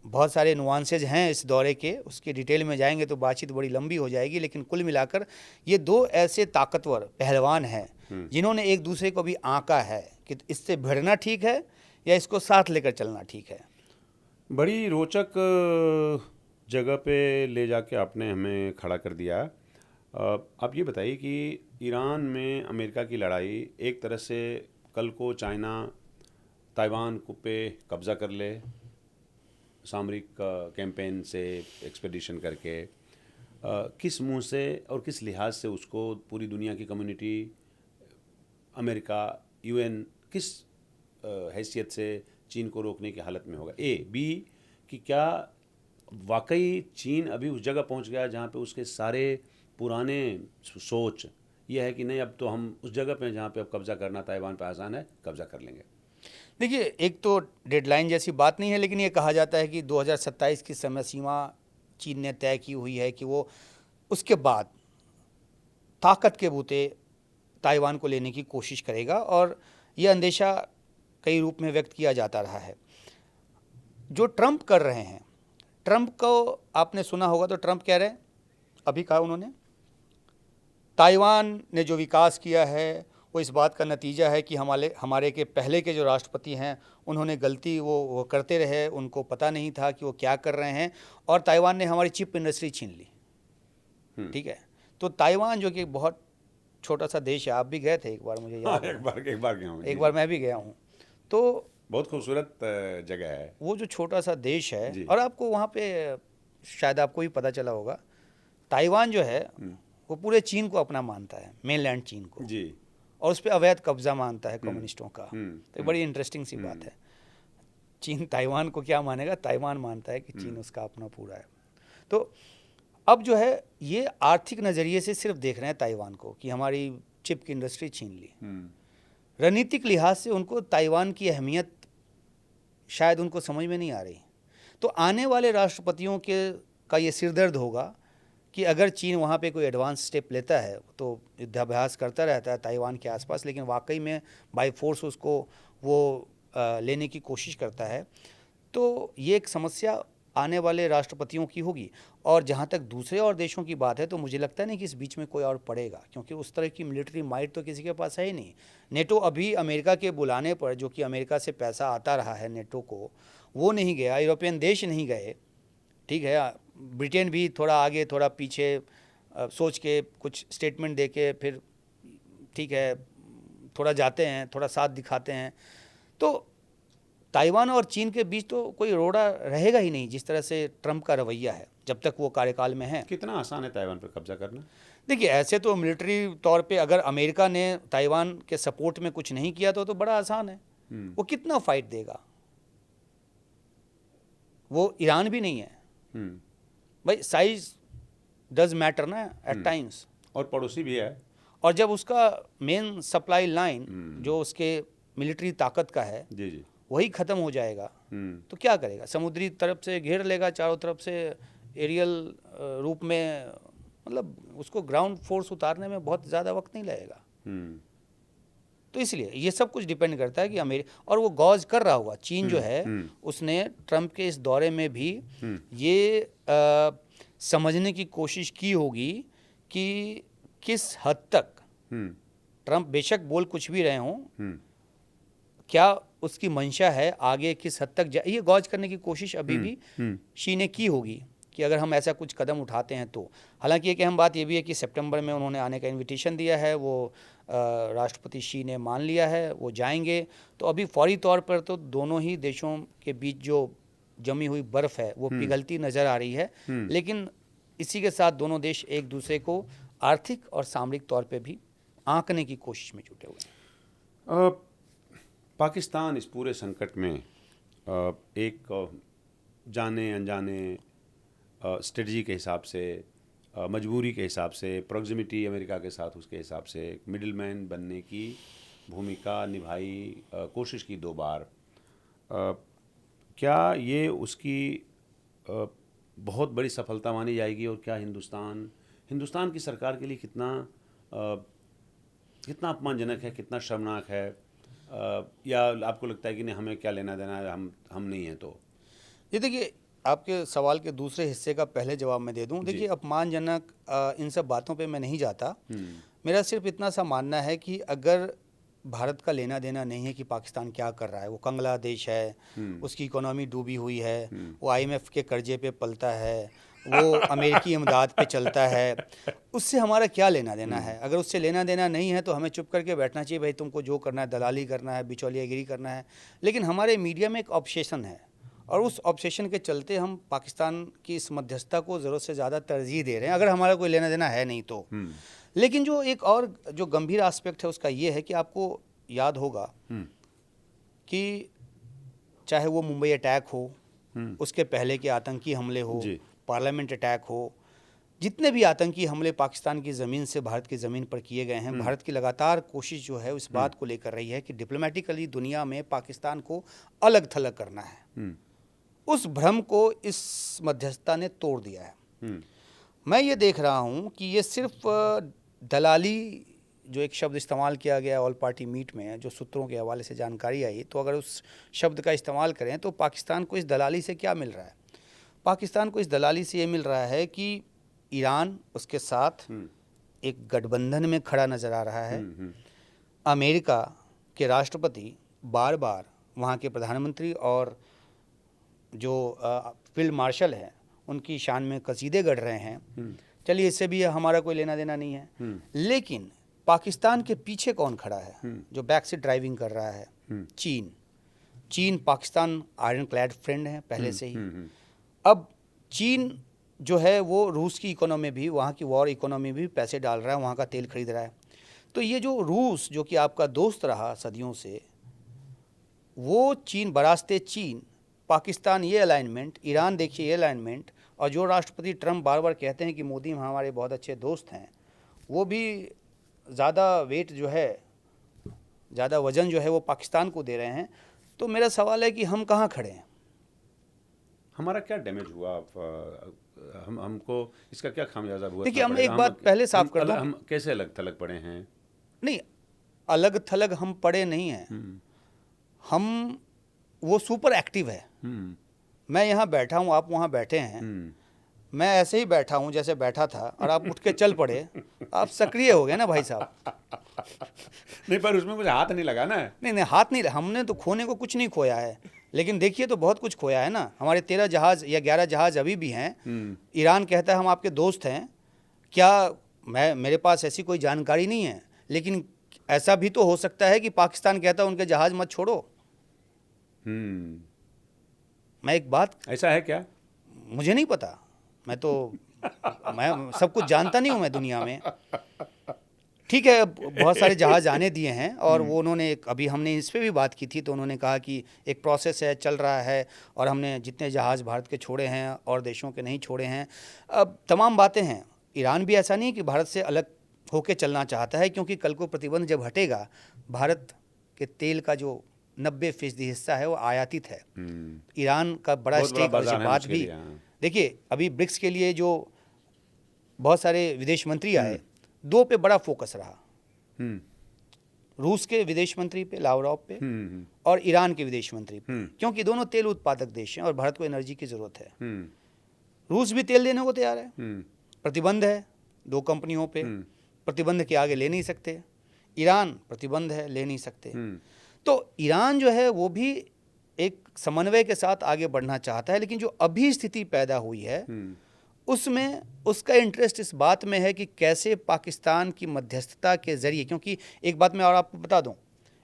बहुत सारे नुआंसेज हैं इस दौरे के, उसके डिटेल में जाएंगे तो बातचीत बड़ी लंबी हो जाएगी, लेकिन कुल मिलाकर ये दो ऐसे ताकतवर पहलवान हैं जिन्होंने एक दूसरे को भी आंका है कि इससे भिड़ना ठीक है या इसको साथ लेकर चलना ठीक है। बड़ी रोचक जगह पे ले जाके आपने हमें खड़ा कर दिया। आप ये बताइए कि ईरान में अमेरिका की लड़ाई एक तरह से कल को चाइना ताइवान को पे कब्ज़ा कर ले सामरिक कैंपेन से एक्सपेडिशन करके, किस मुंह से और किस लिहाज से उसको पूरी दुनिया की कम्युनिटी, अमेरिका, यूएन किस हैसियत से चीन को रोकने की हालत में होगा? ए बी कि क्या वाकई चीन अभी उस जगह पहुंच गया जहां पे उसके सारे पुराने सोच ये है कि नहीं, अब तो हम उस जगह पे जहां पे अब कब्ज़ा करना ताइवान पे आसान है, कब्ज़ा कर लेंगे। देखिए, एक तो डेडलाइन जैसी बात नहीं है, लेकिन ये कहा जाता है कि 2027 की समय सीमा चीन ने तय की हुई है कि वो उसके बाद ताकत के बूते ताइवान को लेने की कोशिश करेगा, और यह अंदेशा कई रूप में व्यक्त किया जाता रहा है। जो ट्रंप कर रहे हैं, ट्रंप को आपने सुना होगा तो ट्रंप कह रहे हैं, अभी कहा उन्होंने, ताइवान ने जो विकास किया है वो इस बात का नतीजा है कि हमारे के पहले के जो राष्ट्रपति हैं उन्होंने गलती वो करते रहे, उनको पता नहीं था कि वो क्या कर रहे हैं, और ताइवान ने हमारी चिप इंडस्ट्री छीन ली। ठीक है, तो ताइवान जो कि बहुत छोटा सा देश है, आप भी गए थे एक बार, मुझे याद है। एक बार गया हूँ। एक बार मैं भी गया हूँ। तो बहुत खूबसूरत जगह है वो जो छोटा सा देश है, जी। और आपको वहाँ पे शायद आपको भी पता चला होगा, ताइवान जो है वो पूरे चीन को अपना मानता है, मेनलैंड चीन को जी, और उस पर अवैध कब्जा मानता है कम्युनिस्टों का। तो ये बड़ी इंटरेस्टिंग सी बात है। चीन ताइवान को क्या मानेगा? ताइवान मानता है कि चीन उसका अपना पूरा है। तो अब जो है ये आर्थिक नज़रिए से सिर्फ देख रहे हैं ताइवान को कि हमारी चिप की इंडस्ट्री छीन ली। रणनीतिक लिहाज से उनको ताइवान की अहमियत शायद उनको समझ में नहीं आ रही। तो आने वाले राष्ट्रपतियों का ये सिरदर्द होगा कि अगर चीन वहाँ पे कोई एडवांस स्टेप लेता है तो युद्धाभ्यास करता रहता है ताइवान के आसपास, लेकिन वाकई में बाय फोर्स उसको वो लेने की कोशिश करता है, तो ये एक समस्या आने वाले राष्ट्रपतियों की होगी। और जहाँ तक दूसरे और देशों की बात है, तो मुझे लगता नहीं कि इस बीच में कोई और पड़ेगा, क्योंकि उस तरह की मिलिट्री माइट तो किसी के पास है ही नहीं। नेटो अभी अमेरिका के बुलाने पर, जो कि अमेरिका से पैसा आता रहा है नेटो को, वो नहीं गया, यूरोपियन देश नहीं गए। ठीक है, ब्रिटेन भी थोड़ा आगे थोड़ा पीछे सोच के कुछ स्टेटमेंट दे के फिर ठीक है थोड़ा जाते हैं, थोड़ा साथ दिखाते हैं। तो ताइवान और चीन के बीच तो कोई रोड़ा रहेगा ही नहीं, जिस तरह से ट्रंप का रवैया है जब तक वो कार्यकाल में है। कितना आसान है ताइवान पर कब्जा करना? देखिए, ऐसे तो मिलिट्री तौर पे अगर अमेरिका ने ताइवान के सपोर्ट में कुछ नहीं किया तो बड़ा आसान है। वो कितना फाइट देगा? वो ईरान भी नहीं है भाई, साइज डज मैटर ना एट टाइम्स, और पड़ोसी भी है। और जब उसका मेन सप्लाई लाइन जो उसके मिलिट्री ताकत का है जी जी, वही ख़त्म हो जाएगा तो क्या करेगा? समुद्री तरफ से घेर लेगा, चारों तरफ से एरियल रूप में, मतलब उसको ग्राउंड फोर्स उतारने में बहुत ज़्यादा वक्त नहीं लगेगा। तो इसलिए ये सब कुछ डिपेंड करता है कि और वो गौज कर रहा होगा चीन जो है, उसने ट्रंप के इस दौरे में भी ये समझने की कोशिश की होगी कि किस हद तक ट्रंप बेशक बोल कुछ भी रहे हों, क्या उसकी मंशा है आगे किस हद तक ये गौज करने की कोशिश अभी भी शी ने की होगी कि अगर हम ऐसा कुछ कदम उठाते हैं तो। हालांकि एक अहम बात ये भी है कि सितंबर में उन्होंने आने का इनविटेशन दिया है, वो राष्ट्रपति शी ने मान लिया है, वो जाएंगे। तो अभी फौरी तौर पर तो दोनों ही देशों के बीच जो जमी हुई बर्फ़ है वो पिघलती नज़र आ रही है, लेकिन इसी के साथ दोनों देश एक दूसरे को आर्थिक और सामरिक तौर पे भी आंकने की कोशिश में जुटे हुए हैं। पाकिस्तान इस पूरे संकट में एक जाने अनजाने स्ट्रेटजी के हिसाब से, मजबूरी के हिसाब से, प्रॉक्सिमिटी अमेरिका के साथ उसके हिसाब से एक मिडिलमैन बनने की भूमिका निभाई, कोशिश की 2 बार। क्या ये उसकी बहुत बड़ी सफलता मानी जाएगी? और क्या हिंदुस्तान की सरकार के लिए कितना अपमानजनक है, कितना शर्मनाक है? या आपको लगता है कि नहीं, हमें क्या लेना देना है, हम नहीं हैं? तो ये देखिए, आपके सवाल के दूसरे हिस्से का पहले जवाब मैं दे दूं। देखिए, अपमानजनक इन सब बातों पे मैं नहीं जाता। मेरा सिर्फ इतना सा मानना है कि अगर भारत का लेना देना नहीं है कि पाकिस्तान क्या कर रहा है, वो कंगला देश है, उसकी इकोनॉमी डूबी हुई है, वो IMF के कर्जे पे पलता है, वो अमेरिकी इमदाद पे चलता है, उससे हमारा क्या लेना देना है? अगर उससे लेना देना नहीं है तो हमें चुप करके बैठना चाहिए, भाई तुमको जो करना है, दलाली करना है, बिचौलियागिरी करना है। लेकिन हमारे मीडिया में एक ऑब्सेशन है और उस ऑब्सेशन के चलते हम पाकिस्तान की इस मध्यस्थता को ज़रूरत से ज़्यादा तरजीह दे रहे हैं, अगर हमारा कोई लेना देना है नहीं तो। लेकिन जो एक और जो गंभीर एस्पेक्ट है उसका ये है कि आपको याद होगा कि चाहे वो मुंबई अटैक हो, उसके पहले के आतंकी हमले हो, पार्लियामेंट अटैक हो, जितने भी आतंकी हमले पाकिस्तान की ज़मीन से भारत की ज़मीन पर किए गए हैं, भारत की लगातार कोशिश जो है उस बात को लेकर रही है कि डिप्लोमेटिकली दुनिया में पाकिस्तान को अलग थलग करना है। उस भ्रम को इस मध्यस्थता ने तोड़ दिया है। मैं ये देख रहा हूँ कि ये सिर्फ दलाली, जो एक शब्द इस्तेमाल किया गया ऑल पार्टी मीट में, जो सूत्रों के हवाले से जानकारी आई, तो अगर उस शब्द का इस्तेमाल करें तो पाकिस्तान को इस दलाली से क्या मिल रहा है? पाकिस्तान को इस दलाली से ये मिल रहा है कि ईरान उसके साथ एक गठबंधन में खड़ा नज़र आ रहा है। अमेरिका के राष्ट्रपति बार बार वहाँ के प्रधानमंत्री और जो फील्ड मार्शल हैं उनकी शान में कसीदे गढ़ रहे हैं। चलिए, इससे भी हमारा कोई लेना देना नहीं है। लेकिन पाकिस्तान के पीछे कौन खड़ा है जो बैक से ड्राइविंग कर रहा है? चीन पाकिस्तान आयरन क्लैड फ्रेंड है पहले से ही। अब चीन जो है वो रूस की इकोनॉमी भी, वहाँ की वॉर इकोनॉमी भी पैसे डाल रहा है, वहाँ का तेल खरीद रहा है। तो ये जो रूस जो कि आपका दोस्त रहा सदियों से, वो चीन बरास्ते चीन, पाकिस्तान ये अलाइनमेंट, ईरान देखिए ये अलाइनमेंट, और जो राष्ट्रपति ट्रंप बार बार कहते हैं कि मोदी हमारे बहुत अच्छे दोस्त हैं, वो भी ज़्यादा वेट जो है, ज़्यादा वज़न जो है वो पाकिस्तान को दे रहे हैं। तो मेरा सवाल है कि हम कहाँ खड़े हैं? हमारा क्या डैमेज हुआ? हमको इसका क्या खामियाजा हुआ? देखिए, हम एक बात पहले साफ कर दूं, हम कैसे अलग थलग पड़े हैं? नहीं, अलग थलग हम पड़े नहीं हैं। हम वो सुपर एक्टिव है। मैं यहाँ बैठा हूँ, आप वहाँ बैठे हैं, मैं ऐसे ही बैठा हूँ जैसे बैठा था, और आप उठ के चल पड़े, आप सक्रिय हो गए ना भाई साहब। नहीं, पर उसमें मुझे हाथ नहीं लगा ना। नहीं, हाथ नहीं, हमने तो खोने को कुछ नहीं खोया है, लेकिन देखिए तो बहुत कुछ खोया है ना। हमारे 13 जहाज़ या 11 जहाज़ अभी भी हैं। ईरान कहता है हम आपके दोस्त हैं, क्या मेरे पास ऐसी कोई जानकारी नहीं है, लेकिन ऐसा भी तो हो सकता है कि पाकिस्तान कहता है उनके जहाज़ मत छोड़ो। मैं एक बात, ऐसा है क्या? मुझे नहीं पता, मैं सब कुछ जानता नहीं हूँ मैं दुनिया में। ठीक है, बहुत सारे जहाज़ आने दिए हैं, और वो उन्होंने अभी हमने इस पर भी बात की थी, तो उन्होंने कहा कि एक प्रोसेस है, चल रहा है, और हमने जितने जहाज़ भारत के छोड़े हैं और देशों के नहीं छोड़े हैं, अब तमाम बातें हैं। ईरान भी ऐसा नहीं कि भारत से अलग होकर चलना चाहता है, क्योंकि कल को प्रतिबंध जब हटेगा, भारत के तेल का जो 90% हिस्सा है वो आयातित है। ईरान का बड़ा स्टेक, बात भी देखिए, अभी ब्रिक्स के लिए जो बहुत सारे विदेश मंत्री आए, 2 पे बड़ा फोकस रहा, रूस के विदेश मंत्री पे, लावरोव पे, और ईरान के विदेश मंत्री पे, क्योंकि दोनों तेल उत्पादक देश हैं और भारत को एनर्जी की ज़रूरत है। रूस भी तेल देने को तैयार है, प्रतिबंध है 2 कंपनियों पे, प्रतिबंध के आगे ले नहीं सकते। ईरान प्रतिबंध है, ले नहीं सकते। तो ईरान जो है वो भी एक समन्वय के साथ आगे बढ़ना चाहता है, लेकिन जो अभी स्थिति पैदा हुई है उसमें उसका इंटरेस्ट इस बात में है कि कैसे पाकिस्तान की मध्यस्थता के ज़रिए, क्योंकि एक बात मैं और आपको बता दूं,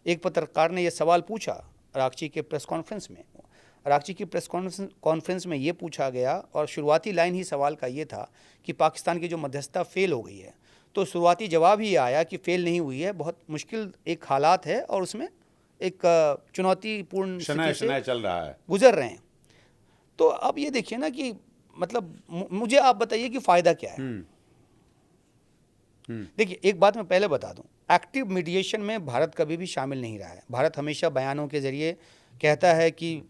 एक पत्रकार ने यह सवाल पूछा रांची के प्रेस कॉन्फ्रेंस में। रांची की प्रेस कॉन्फ्रेंस में ये पूछा गया, और शुरुआती लाइन ही सवाल का ये था कि पाकिस्तान की जो मध्यस्थता फेल हो गई है। तो शुरुआती जवाब ही आया कि फेल नहीं हुई है, बहुत मुश्किल एक हालात है, और उसमें एक चुनौतीपूर्ण स्थिति से चल रहा है, गुजर रहे हैं। तो अब ये देखिए ना कि मतलब मुझे आप बताइए कि फ़ायदा क्या है? देखिए, एक बात मैं पहले बता दूं, एक्टिव मीडिएशन में भारत कभी भी शामिल नहीं रहा है। भारत हमेशा बयानों के ज़रिए कहता है कि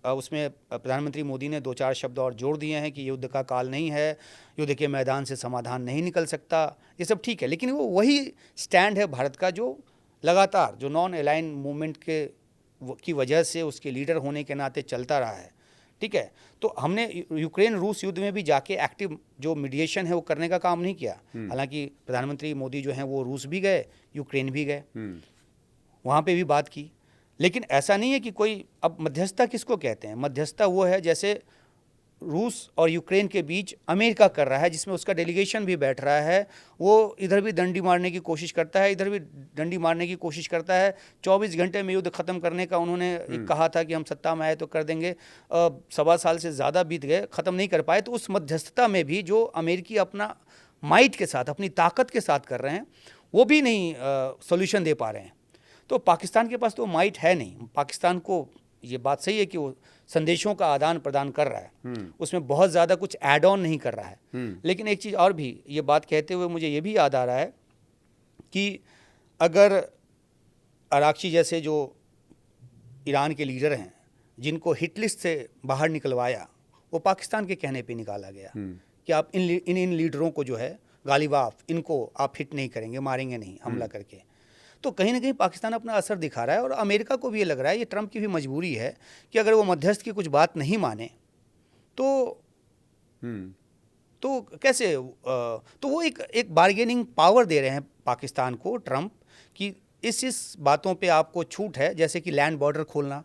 उसमें प्रधानमंत्री मोदी ने 2-4 शब्द और जोड़ दिए हैं कि युद्ध का काल नहीं है, युद्ध के मैदान से समाधान नहीं निकल सकता, ये सब ठीक है, लेकिन वो वही स्टैंड है भारत का जो लगातार, जो नॉन अलाइन मूवमेंट की वजह से उसके लीडर होने के नाते चलता रहा है। ठीक है, तो हमने यूक्रेन रूस युद्ध में भी जाके एक्टिव जो मीडिएशन है वो करने का काम नहीं किया। हालांकि प्रधानमंत्री मोदी जो हैं वो रूस भी गए, यूक्रेन भी गए, वहाँ पे भी बात की, लेकिन ऐसा नहीं है कि कोई, अब मध्यस्थता किसको कहते हैं? मध्यस्थता वो है जैसे रूस और यूक्रेन के बीच अमेरिका कर रहा है, जिसमें उसका डेलीगेशन भी बैठ रहा है। वो इधर भी डंडी मारने की कोशिश करता है, इधर भी डंडी मारने की कोशिश करता है। 24 घंटे में युद्ध ख़त्म करने का उन्होंने एक कहा था कि हम सत्ता में आए तो कर देंगे। 1.25 साल से ज़्यादा बीत गए, ख़त्म नहीं कर पाए। तो उस मध्यस्थता में भी जो अमेरिकी अपना माइट के साथ, अपनी ताकत के साथ कर रहे हैं, वो भी नहीं सोल्यूशन दे पा रहे हैं। तो पाकिस्तान के पास तो माइट है नहीं। पाकिस्तान को ये बात सही है कि वो संदेशों का आदान प्रदान कर रहा है, उसमें बहुत ज़्यादा कुछ ऐड ऑन नहीं कर रहा है। लेकिन एक चीज़ और भी, ये बात कहते हुए मुझे ये भी याद आ रहा है कि अगर अराक्ची जैसे जो ईरान के लीडर हैं, जिनको हिट लिस्ट से बाहर निकलवाया, वो पाकिस्तान के कहने पे निकाला गया कि आप इन लीडरों को जो है गालिबाफ, इनको आप हिट नहीं करेंगे, मारेंगे नहीं हमला करके। तो कहीं ना कहीं पाकिस्तान अपना असर दिखा रहा है, और अमेरिका को भी ये लग रहा है, ये ट्रंप की भी मजबूरी है कि अगर वो मध्यस्थ की कुछ बात नहीं माने तो कैसे तो वो एक बार्गेनिंग पावर दे रहे हैं पाकिस्तान को ट्रंप, कि इस बातों पे आपको छूट है। जैसे कि लैंड बॉर्डर खोलना,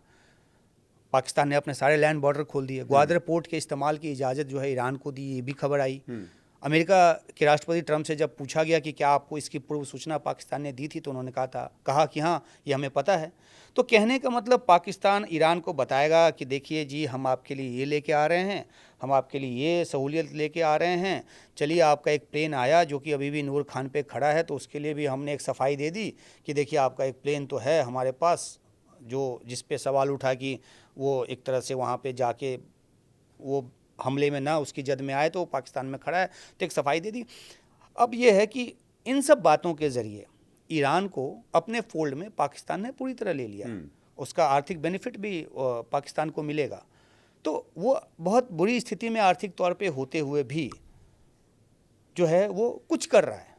पाकिस्तान ने अपने सारे लैंड बॉर्डर खोल दिए। ग्वादर पोर्ट के इस्तेमाल की इजाज़त जो है ईरान को दी, ये भी खबर आई। अमेरिका के राष्ट्रपति ट्रंप से जब पूछा गया कि क्या आपको इसकी पूर्व सूचना पाकिस्तान ने दी थी, तो उन्होंने कहा कि हाँ, ये हमें पता है। तो कहने का मतलब पाकिस्तान ईरान को बताएगा कि देखिए जी, हम आपके लिए ये लेके आ रहे हैं, हम आपके लिए ये सहूलियत लेके आ रहे हैं। चलिए, आपका एक प्लेन आया जो कि अभी भी नूर खान पे खड़ा है, तो उसके लिए भी हमने एक सफाई दे दी कि देखिए आपका एक प्लेन तो है हमारे पास, जो जिस पे सवाल उठा कि वो एक तरह से वहाँ पे जाके वो हमले में ना उसकी जद में आए, तो पाकिस्तान में खड़ा है, तो एक सफाई दे दी। अब ये है कि इन सब बातों के ज़रिए ईरान को अपने फोल्ड में पाकिस्तान ने पूरी तरह ले लिया। उसका आर्थिक बेनिफिट भी पाकिस्तान को मिलेगा। तो वो बहुत बुरी स्थिति में आर्थिक तौर पे होते हुए भी जो है वो कुछ कर रहा है।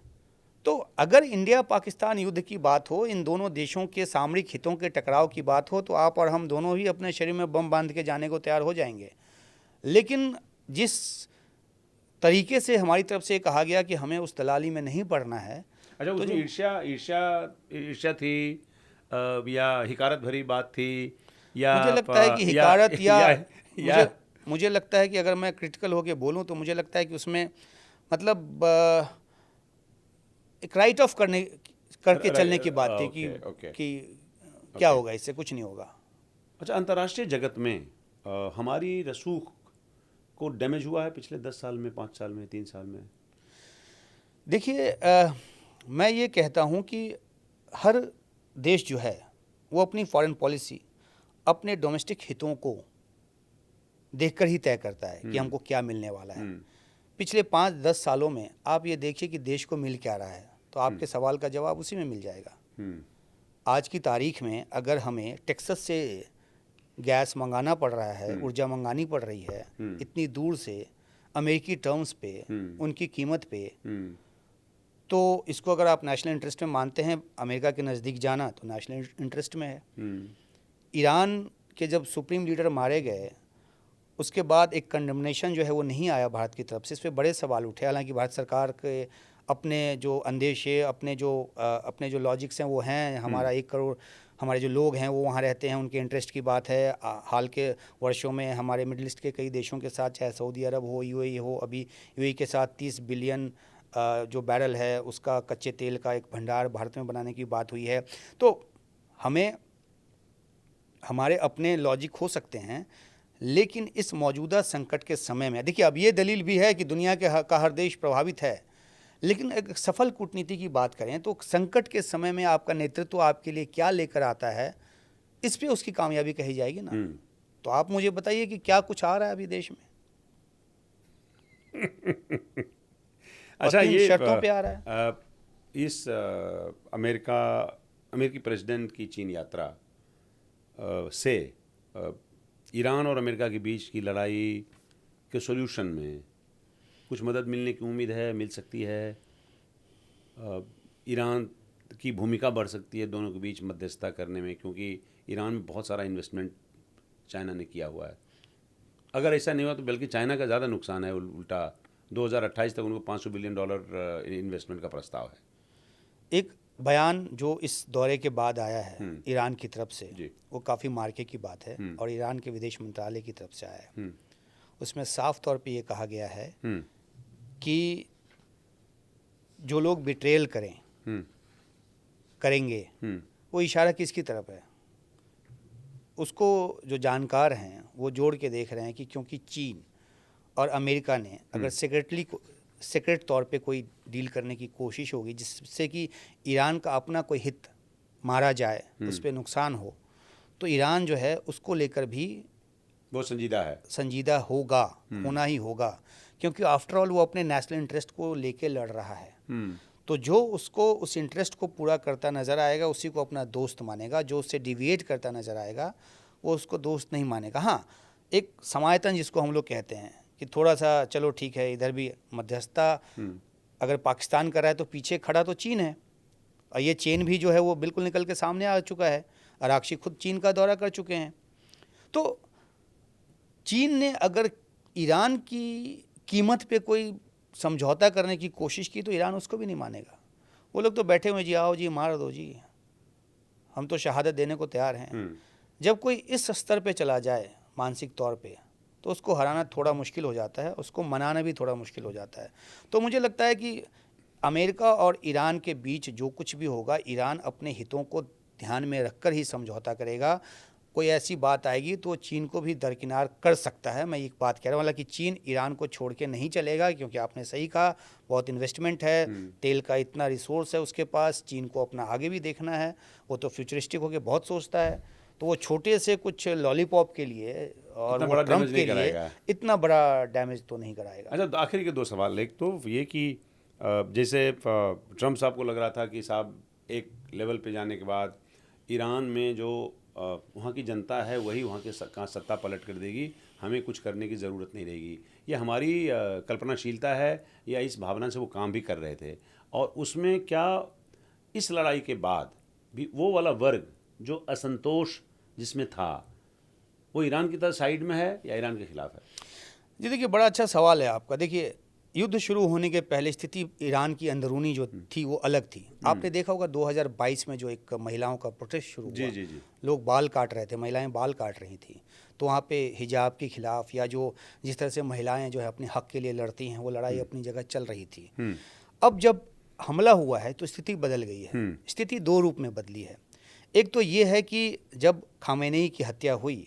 तो अगर इंडिया पाकिस्तान युद्ध की बात हो, इन दोनों देशों के सामरिक हितों के टकराव की बात हो, तो आप और हम दोनों ही अपने शरीर में बम बांध के जाने को तैयार हो जाएंगे। लेकिन जिस तरीके से हमारी तरफ से कहा गया कि हमें उस दलाली में नहीं पड़ना है। अच्छा, उसमें ईर्ष्या थी या हिकारत भरी बात थी, या मुझे लगता है कि हिकारत या मुझे लगता है कि अगर मैं क्रिटिकल होके बोलूं, तो मुझे लगता है कि उसमें मतलब एक राइट ऑफ करके चलने की बात थी कि क्या होगा, इससे कुछ नहीं होगा। अच्छा, अंतर्राष्ट्रीय जगत में हमारी रसूख को डैमेज हुआ है पिछले 10 साल में, 5 साल में, 3 साल में? देखिए, मैं ये कहता हूँ कि हर देश जो है वो अपनी फॉरेन पॉलिसी अपने डोमेस्टिक हितों को देखकर ही तय करता है कि हमको क्या मिलने वाला है। पिछले 5-10 सालों में आप ये देखिए कि देश को मिल क्या रहा है, तो आपके सवाल का जवाब उसी में मिल जाएगा। आज की तारीख में अगर हमें टेक्सास से गैस मंगाना पड़ रहा है, ऊर्जा मंगानी पड़ रही है इतनी दूर से, अमेरिकी टर्म्स पे, उनकी कीमत पे, तो इसको अगर आप नेशनल इंटरेस्ट में मानते हैं, अमेरिका के नज़दीक जाना तो नेशनल इंटरेस्ट में है। ईरान के जब सुप्रीम लीडर मारे गए, उसके बाद एक कंडेमनेशन जो है वो नहीं आया भारत की तरफ से। इस पर बड़े सवाल उठे। हालांकि भारत सरकार के अपने जो अंदेशे, अपने जो लॉजिक्स हैं वो हैं। हमारा 1 करोड़ हमारे जो लोग हैं वो वहाँ रहते हैं, उनके इंटरेस्ट की बात है। हाल के वर्षों में हमारे मिडिल ईस्ट के कई देशों के साथ, चाहे सऊदी अरब हो, यूएई हो, अभी यूएई के साथ 30 बिलियन जो बैरल है उसका कच्चे तेल का एक भंडार भारत में बनाने की बात हुई है। तो हमें हमारे अपने लॉजिक हो सकते हैं, लेकिन इस मौजूदा संकट के समय में देखिए, अब ये दलील भी है कि दुनिया का हर देश प्रभावित है, लेकिन एक सफल कूटनीति की बात करें तो संकट के समय में आपका नेतृत्व आपके लिए क्या लेकर आता है, इस पे उसकी कामयाबी कही जाएगी ना। तो आप मुझे बताइए कि क्या कुछ आ रहा है अभी देश में। अच्छा, ये शर्तों पे आ रहा है। इस अमेरिकी प्रेसिडेंट की चीन यात्रा से ईरान और अमेरिका के बीच की लड़ाई के सॉल्यूशन में कुछ मदद मिलने की उम्मीद है, मिल सकती है? ईरान की भूमिका बढ़ सकती है दोनों के बीच मध्यस्थता करने में, क्योंकि ईरान में बहुत सारा इन्वेस्टमेंट चाइना ने किया हुआ है। अगर ऐसा नहीं हुआ तो बल्कि चाइना का ज़्यादा नुकसान है। उल्टा 2028 तक उनको $500 बिलियन इन्वेस्टमेंट का प्रस्ताव है। एक बयान जो इस दौरे के बाद आया है ईरान की तरफ से, वो काफ़ी मार्के की बात है और ईरान के विदेश मंत्रालय की तरफ से आया है। उसमें साफ तौर पे ये कहा गया है हम्म। कि जो लोग बिट्रेल हम्म। करेंगे हम्म। वो इशारा किसकी तरफ है? उसको जो जानकार हैं वो जोड़ के देख रहे हैं कि क्योंकि चीन और अमेरिका ने अगर सीक्रेट तौर पे कोई डील करने की कोशिश होगी जिससे कि ईरान का अपना कोई हित मारा जाए, उस पर नुकसान हो, तो ईरान जो है उसको लेकर भी वो संजीदा होगा, होना ही होगा, क्योंकि आफ्टर ऑल वो अपने नेशनल इंटरेस्ट को लेके लड़ रहा है। तो जो उसको उस इंटरेस्ट को पूरा करता नज़र आएगा उसी को अपना दोस्त मानेगा, जो उससे डिविएट करता नज़र आएगा वो उसको दोस्त नहीं मानेगा। हाँ, एक समायतन जिसको हम लोग कहते हैं कि थोड़ा सा चलो ठीक है, इधर भी मध्यस्थता अगर पाकिस्तान कर रहा है तो पीछे खड़ा तो चीन है, और ये चीन भी जो है वो बिल्कुल निकल के सामने आ चुका है। अराक्ची खुद चीन का दौरा कर चुके हैं। तो चीन ने अगर ईरान की कीमत पे कोई समझौता करने की कोशिश की तो ईरान उसको भी नहीं मानेगा। वो लोग तो बैठे हुए जी, आओ जी, मार दो जी, हम तो शहादत देने को तैयार हैं। जब कोई इस स्तर पे चला जाए मानसिक तौर पे तो उसको हराना थोड़ा मुश्किल हो जाता है, उसको मनाना भी थोड़ा मुश्किल हो जाता है। तो मुझे लगता है कि अमेरिका और ईरान के बीच जो कुछ भी होगा, ईरान अपने हितों को ध्यान में रखकर ही समझौता करेगा। कोई ऐसी बात आएगी तो चीन को भी दरकिनार कर सकता है। मैं एक बात कह रहा हूँ, हालांकि चीन ईरान को छोड़ के नहीं चलेगा, क्योंकि आपने सही कहा, बहुत इन्वेस्टमेंट है, तेल का इतना रिसोर्स है उसके पास, चीन को अपना आगे भी देखना है, वो तो फ्यूचरिस्टिक होकर बहुत सोचता है। तो वो छोटे से कुछ लॉलीपॉप के लिए और वो ट्रम्प के लिए इतना बड़ा डैमेज तो नहीं कराएगा। अच्छा, तो आखिरी के दो सवाल। एक तो ये कि जैसे ट्रम्प साहब को लग रहा था कि साहब एक लेवल पे जाने के बाद ईरान में जो वहाँ की जनता है वही वहाँ के सत्ता पलट कर देगी, हमें कुछ करने की ज़रूरत नहीं रहेगी। ये हमारी कल्पनाशीलता है या इस भावना से वो काम भी कर रहे थे? और उसमें क्या इस लड़ाई के बाद भी वो वाला वर्ग जो असंतोष जिसमें था वो ईरान की तरह साइड में है या ईरान के खिलाफ है? जी देखिए, बड़ा अच्छा सवाल है आपका। देखिए, युद्ध शुरू होने के पहले स्थिति ईरान की अंदरूनी जो थी वो अलग थी। आपने देखा होगा 2022 में जो एक महिलाओं का प्रोटेस्ट शुरू हुआ, जी। लोग बाल काट रहे थे, महिलाएं बाल काट रही थी, तो वहाँ पे हिजाब के खिलाफ या जो जिस तरह से महिलाएं जो है अपने हक के लिए लड़ती हैं, वो लड़ाई अपनी जगह चल रही थी। अब जब हमला हुआ है तो स्थिति बदल गई है। स्थिति दो रूप में बदली है। एक तो ये है कि जब खामेनेई की हत्या हुई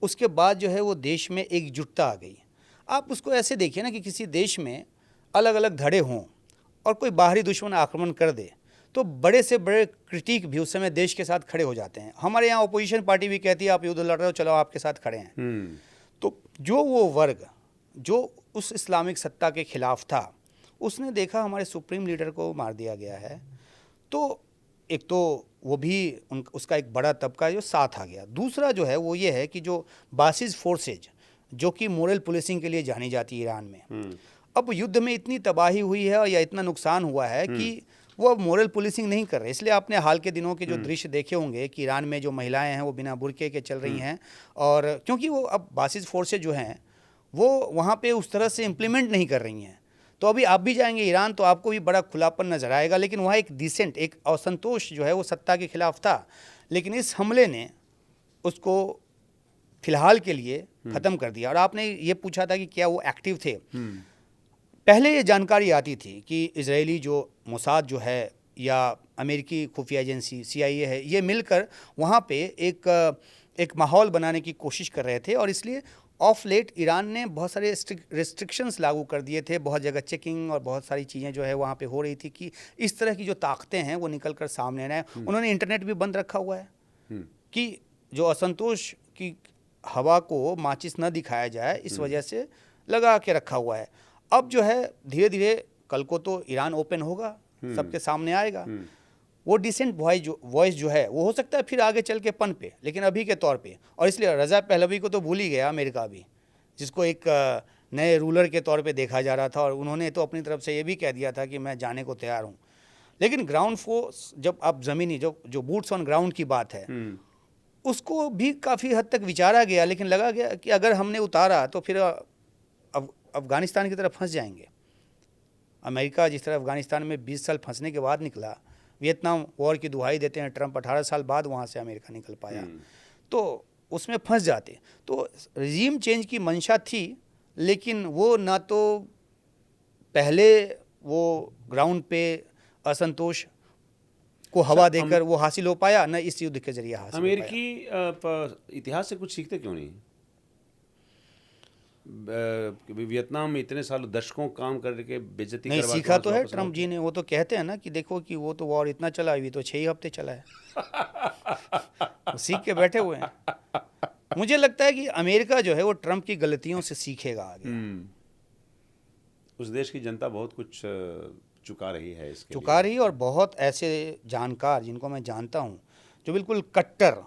उसके बाद जो है वो देश में एकजुटता आ गई। आप उसको ऐसे देखिए ना कि किसी देश में अलग अलग धड़े हों और कोई बाहरी दुश्मन आक्रमण कर दे तो बड़े से बड़े क्रिटिक भी उस समय देश के साथ खड़े हो जाते हैं। हमारे यहाँ अपोजिशन पार्टी भी कहती है आप युद्ध लड़ रहे हो, चलो आपके साथ खड़े हैं। तो जो वो वर्ग जो उस इस्लामिक सत्ता के खिलाफ था उसने देखा हमारे सुप्रीम लीडर को मार दिया गया है, तो एक तो वो भी उसका एक बड़ा तबका जो साथ आ गया। दूसरा जो है वो ये है कि जो बासिस फोर्सेज जो कि मोरल पुलिसिंग के लिए जानी जाती है ईरान में, अब युद्ध में इतनी तबाही हुई है या इतना नुकसान हुआ है कि वो अब मोरल पुलिसिंग नहीं कर रहे। इसलिए आपने हाल के दिनों के जो दृश्य देखे होंगे कि ईरान में जो महिलाएं हैं वो बिना बुर्के के चल रही हैं, और क्योंकि वो अब बासिस फोर्सेज जो हैं वो वहाँ पे उस तरह से इम्प्लीमेंट नहीं कर रही हैं। तो अभी आप भी जाएंगे ईरान तो आपको भी बड़ा खुलापन नज़र आएगा, लेकिन वहाँ एक डिसेंट, एक असंतोष जो है वो सत्ता के खिलाफ था, लेकिन इस हमले ने उसको फिलहाल के लिए ख़त्म कर दिया। और आपने ये पूछा था कि क्या वो एक्टिव थे। पहले ये जानकारी आती थी कि इजरायली जो मोसाद जो है या अमेरिकी खुफिया एजेंसी CIA है, ये मिलकर वहाँ पे एक माहौल बनाने की कोशिश कर रहे थे, और इसलिए ऑफ लेट ईरान ने बहुत सारे रिस्ट्रिक्शंस लागू कर दिए थे। बहुत जगह चेकिंग और बहुत सारी चीज़ें जो है वहाँ पे हो रही थी कि इस तरह की जो ताकतें हैं वो निकल कर सामने आए। उन्होंने इंटरनेट भी बंद रखा हुआ है कि जो असंतोष की हवा को माचिस न दिखाया जाए, इस वजह से लगा के रखा हुआ है। अब जो है धीरे धीरे कल को तो ईरान ओपन होगा, सबके सामने आएगा। वो डिसेंट वॉइस जो है वो हो सकता है फिर आगे चल के पन पे, लेकिन अभी के तौर पे, और इसलिए रज़ा पहलवी को तो भूल ही गया अमेरिका भी, जिसको एक नए रूलर के तौर पे देखा जा रहा था, और उन्होंने तो अपनी तरफ से ये भी कह दिया था कि मैं जाने को तैयार हूँ। लेकिन ग्राउंड फोर्स, जब आप ज़मीनी जो बूट्स ऑन ग्राउंड की बात है, उसको भी काफ़ी हद तक विचारा गया, लेकिन लगा गया कि अगर हमने उतारा तो फिर अफ़गानिस्तान की तरफ फंस जाएंगे। अमेरिका जिस तरह अफ़गानिस्तान में 20 साल फंसने के बाद निकला, वियतनाम वॉर की दुहाई देते हैं ट्रंप, 18 साल बाद वहाँ से अमेरिका निकल पाया, तो उसमें फंस जाते। तो रजीम चेंज की मंशा थी, लेकिन वो ना तो पहले वो ग्राउंड पे असंतोष को हवा देकर वो हासिल हो पाया, न इस युद्ध के जरिए हासिल हो पाया। अमेरिकी इतिहास से कुछ सीखते क्यों नहीं? वियतनाम में इतने साल दशकों काम करके बेइज्जती नहीं करवा के सीखा वहाँ तो से है वापस ट्रम्प लौटे। जी ने। वो तो कहते हैं ना कि देखो कि वो तो वॉर इतना चला, अभी तो 6 हफ्ते चला है। वो सीख के बैठे हुए हैं। मुझे लगता है कि अमेरिका जो है वो ट्रम्प की गलतियों से सीखेगा आगे। उस देश की जनता बहुत कुछ चुका रही है इसके चुका रही है, और बहुत ऐसे जानकार जिनको मैं जानता हूँ जो बिल्कुल कट्टर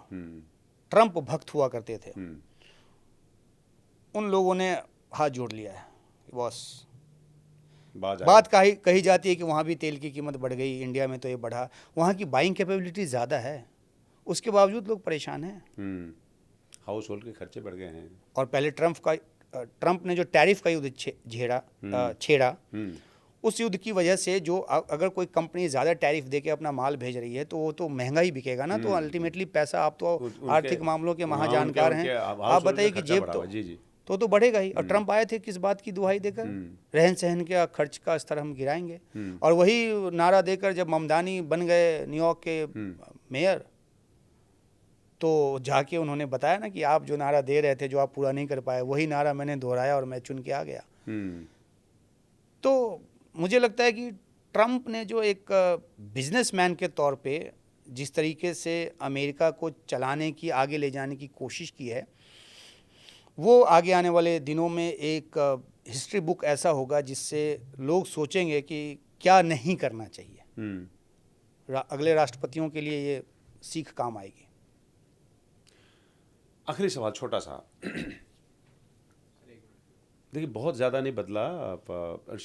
ट्रम्प भक्त हुआ करते थे, उन लोगों ने हाथ जोड़ लिया है। बॉस बात कही जाती है कि वहाँ भी तेल की कीमत बढ़ गई, इंडिया में तो ये बढ़ा। वहाँ की बाइंग कैपेबिलिटी ज़्यादा है, उसके बावजूद लोग परेशान हैं। हाउस होल्ड के खर्चे बढ़ गए हैं। और पहले ट्रम्प ने जो टैरिफ का युद्ध छेड़ा, उस युद्ध की वजह से जो अगर कोई कंपनी ज़्यादा टैरिफ देके अपना माल भेज रही है तो वो तो महंगा ही बिकेगा ना। तो अल्टीमेटली पैसा, आप तो आर्थिक मामलों के महाजानकार हैं, आप बताइए कि जेब तो बढ़ेगा ही। और ट्रम्प आए थे किस बात की दुहाई देकर? रहन सहन का खर्च का स्तर हम गिराएंगे। और वही नारा देकर जब ममदानी बन गए न्यूयॉर्क के मेयर, तो जाके उन्होंने बताया ना कि आप जो नारा दे रहे थे, जो आप पूरा नहीं कर पाए, वही नारा मैंने दोहराया और मैं चुन के आ गया। तो मुझे लगता है कि ट्रम्प ने जो एक बिजनेसमैन के तौर पे जिस तरीके से अमेरिका को चलाने की, आगे ले जाने की कोशिश की है, वो आगे आने वाले दिनों में एक हिस्ट्री बुक ऐसा होगा जिससे लोग सोचेंगे कि क्या नहीं करना चाहिए। अगले राष्ट्रपतियों के लिए ये सीख काम आएगी। आखिरी सवाल छोटा सा। देखिए बहुत ज़्यादा नहीं बदला,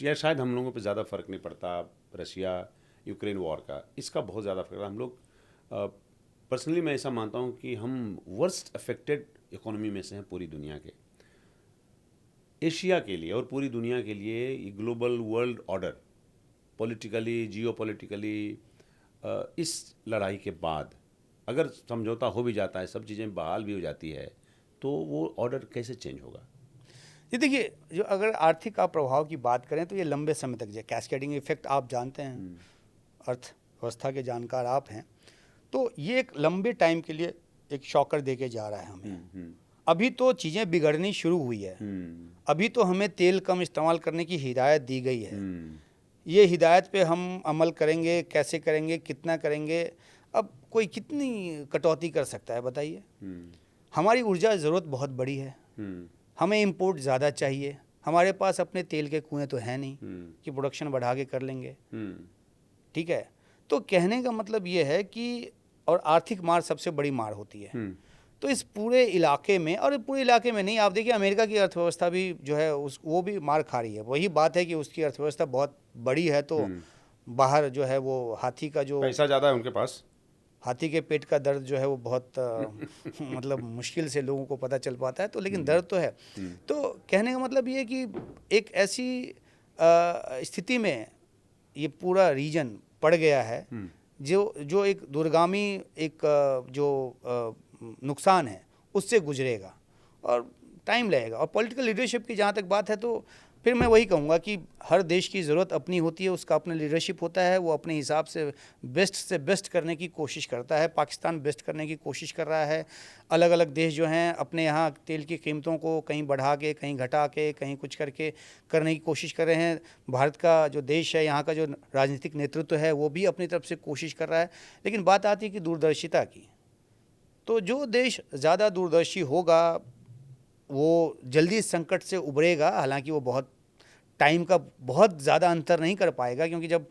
या शायद हम लोगों पे ज़्यादा फ़र्क नहीं पड़ता रशिया यूक्रेन वॉर का, इसका बहुत ज़्यादा फर्क है। हम लोग पर्सनली मैं ऐसा मानता हूँ कि हम वर्स्ट अफेक्टेड इकोनॉमी में से हैं पूरी दुनिया के। एशिया के लिए और पूरी दुनिया के लिए ये global world order politically, geopolitically, इस लड़ाई के बाद अगर समझौता हो भी जाता है, सब चीज़ें बहाल भी हो जाती है, तो वो ऑर्डर कैसे चेंज होगा? ये देखिए, जो अगर आर्थिक का प्रभाव की बात करें तो ये लंबे समय तक जाए। कैस्केडिंग इफेक्ट आप जानते हैं, अर्थव्यवस्था के जानकार आप हैं, तो ये एक लंबे टाइम के लिए एक शॉकर दे के जा रहा है हमें। अभी तो चीज़ें बिगड़नी शुरू हुई है। अभी तो हमें तेल कम इस्तेमाल करने की हिदायत दी गई है। ये हिदायत पे हम अमल करेंगे, कैसे करेंगे, कितना करेंगे, अब कोई कितनी कटौती कर सकता है बताइए। हमारी ऊर्जा ज़रूरत बहुत बड़ी है, हमें इंपोर्ट ज़्यादा चाहिए। हमारे पास अपने तेल के कुएं तो हैं नहीं कि प्रोडक्शन बढ़ा के कर लेंगे। ठीक है, तो कहने का मतलब ये है कि, और आर्थिक मार सबसे बड़ी मार होती है। तो इस पूरे इलाके में, और पूरे इलाके में नहीं, आप देखिए अमेरिका की अर्थव्यवस्था भी जो है वो भी मार खा रही है। वही बात है कि उसकी अर्थव्यवस्था बहुत बड़ी है, तो बाहर जो है वो हाथी का जो पैसा ज़्यादा है उनके पास, हाथी के पेट का दर्द जो है वो बहुत मतलब मुश्किल से लोगों को पता चल पाता है, तो लेकिन दर्द तो है। तो कहने का मतलब ये है कि एक ऐसी स्थिति में ये पूरा रीजन पड़ गया है जो एक दूरगामी एक जो नुकसान है उससे गुजरेगा और टाइम लगेगा। और पॉलिटिकल लीडरशिप की जहाँ तक बात है, तो फिर मैं वही कहूँगा कि हर देश की ज़रूरत अपनी होती है, उसका अपना लीडरशिप होता है, वो अपने हिसाब से बेस्ट करने की कोशिश करता है। पाकिस्तान बेस्ट करने की कोशिश कर रहा है। अलग अलग देश जो हैं अपने यहाँ तेल की कीमतों को कहीं बढ़ा के, कहीं घटा के, कहीं कुछ करके करने की कोशिश कर रहे हैं। भारत का जो देश है, यहाँ का जो राजनीतिक नेतृत्व है, वो भी अपनी तरफ से कोशिश कर रहा है। लेकिन बात आती है कि दूरदर्शिता की, तो जो देश ज़्यादा दूरदर्शी होगा वो जल्दी इस संकट से उभरेगा। हालांकि वो बहुत टाइम का बहुत ज़्यादा अंतर नहीं कर पाएगा, क्योंकि जब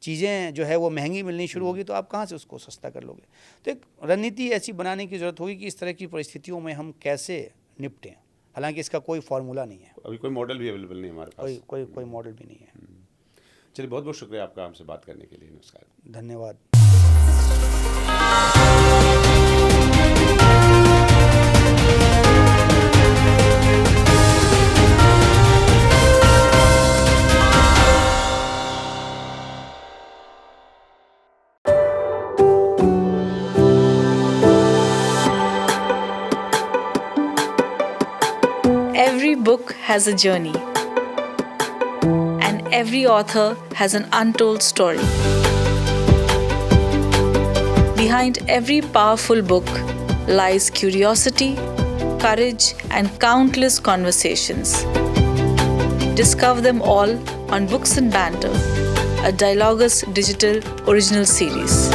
चीज़ें जो है वो महंगी मिलनी शुरू होगी तो आप कहाँ से उसको सस्ता कर लोगे। तो एक रणनीति ऐसी बनाने की ज़रूरत होगी कि इस तरह की परिस्थितियों में हम कैसे निपटें। हालांकि इसका कोई फार्मूला नहीं है, अभी कोई मॉडल भी अवेलेबल नहीं हमारे पास, कोई मॉडल भी नहीं है। चलिए, बहुत बहुत शुक्रिया आपका हमसे बात करने के लिए। नमस्कार। धन्यवाद। Every book has a journey, and every author has an untold story. Behind every powerful book lies curiosity, courage, and countless conversations. Discover them all on Books and Banter, a Dialogus Digital original series.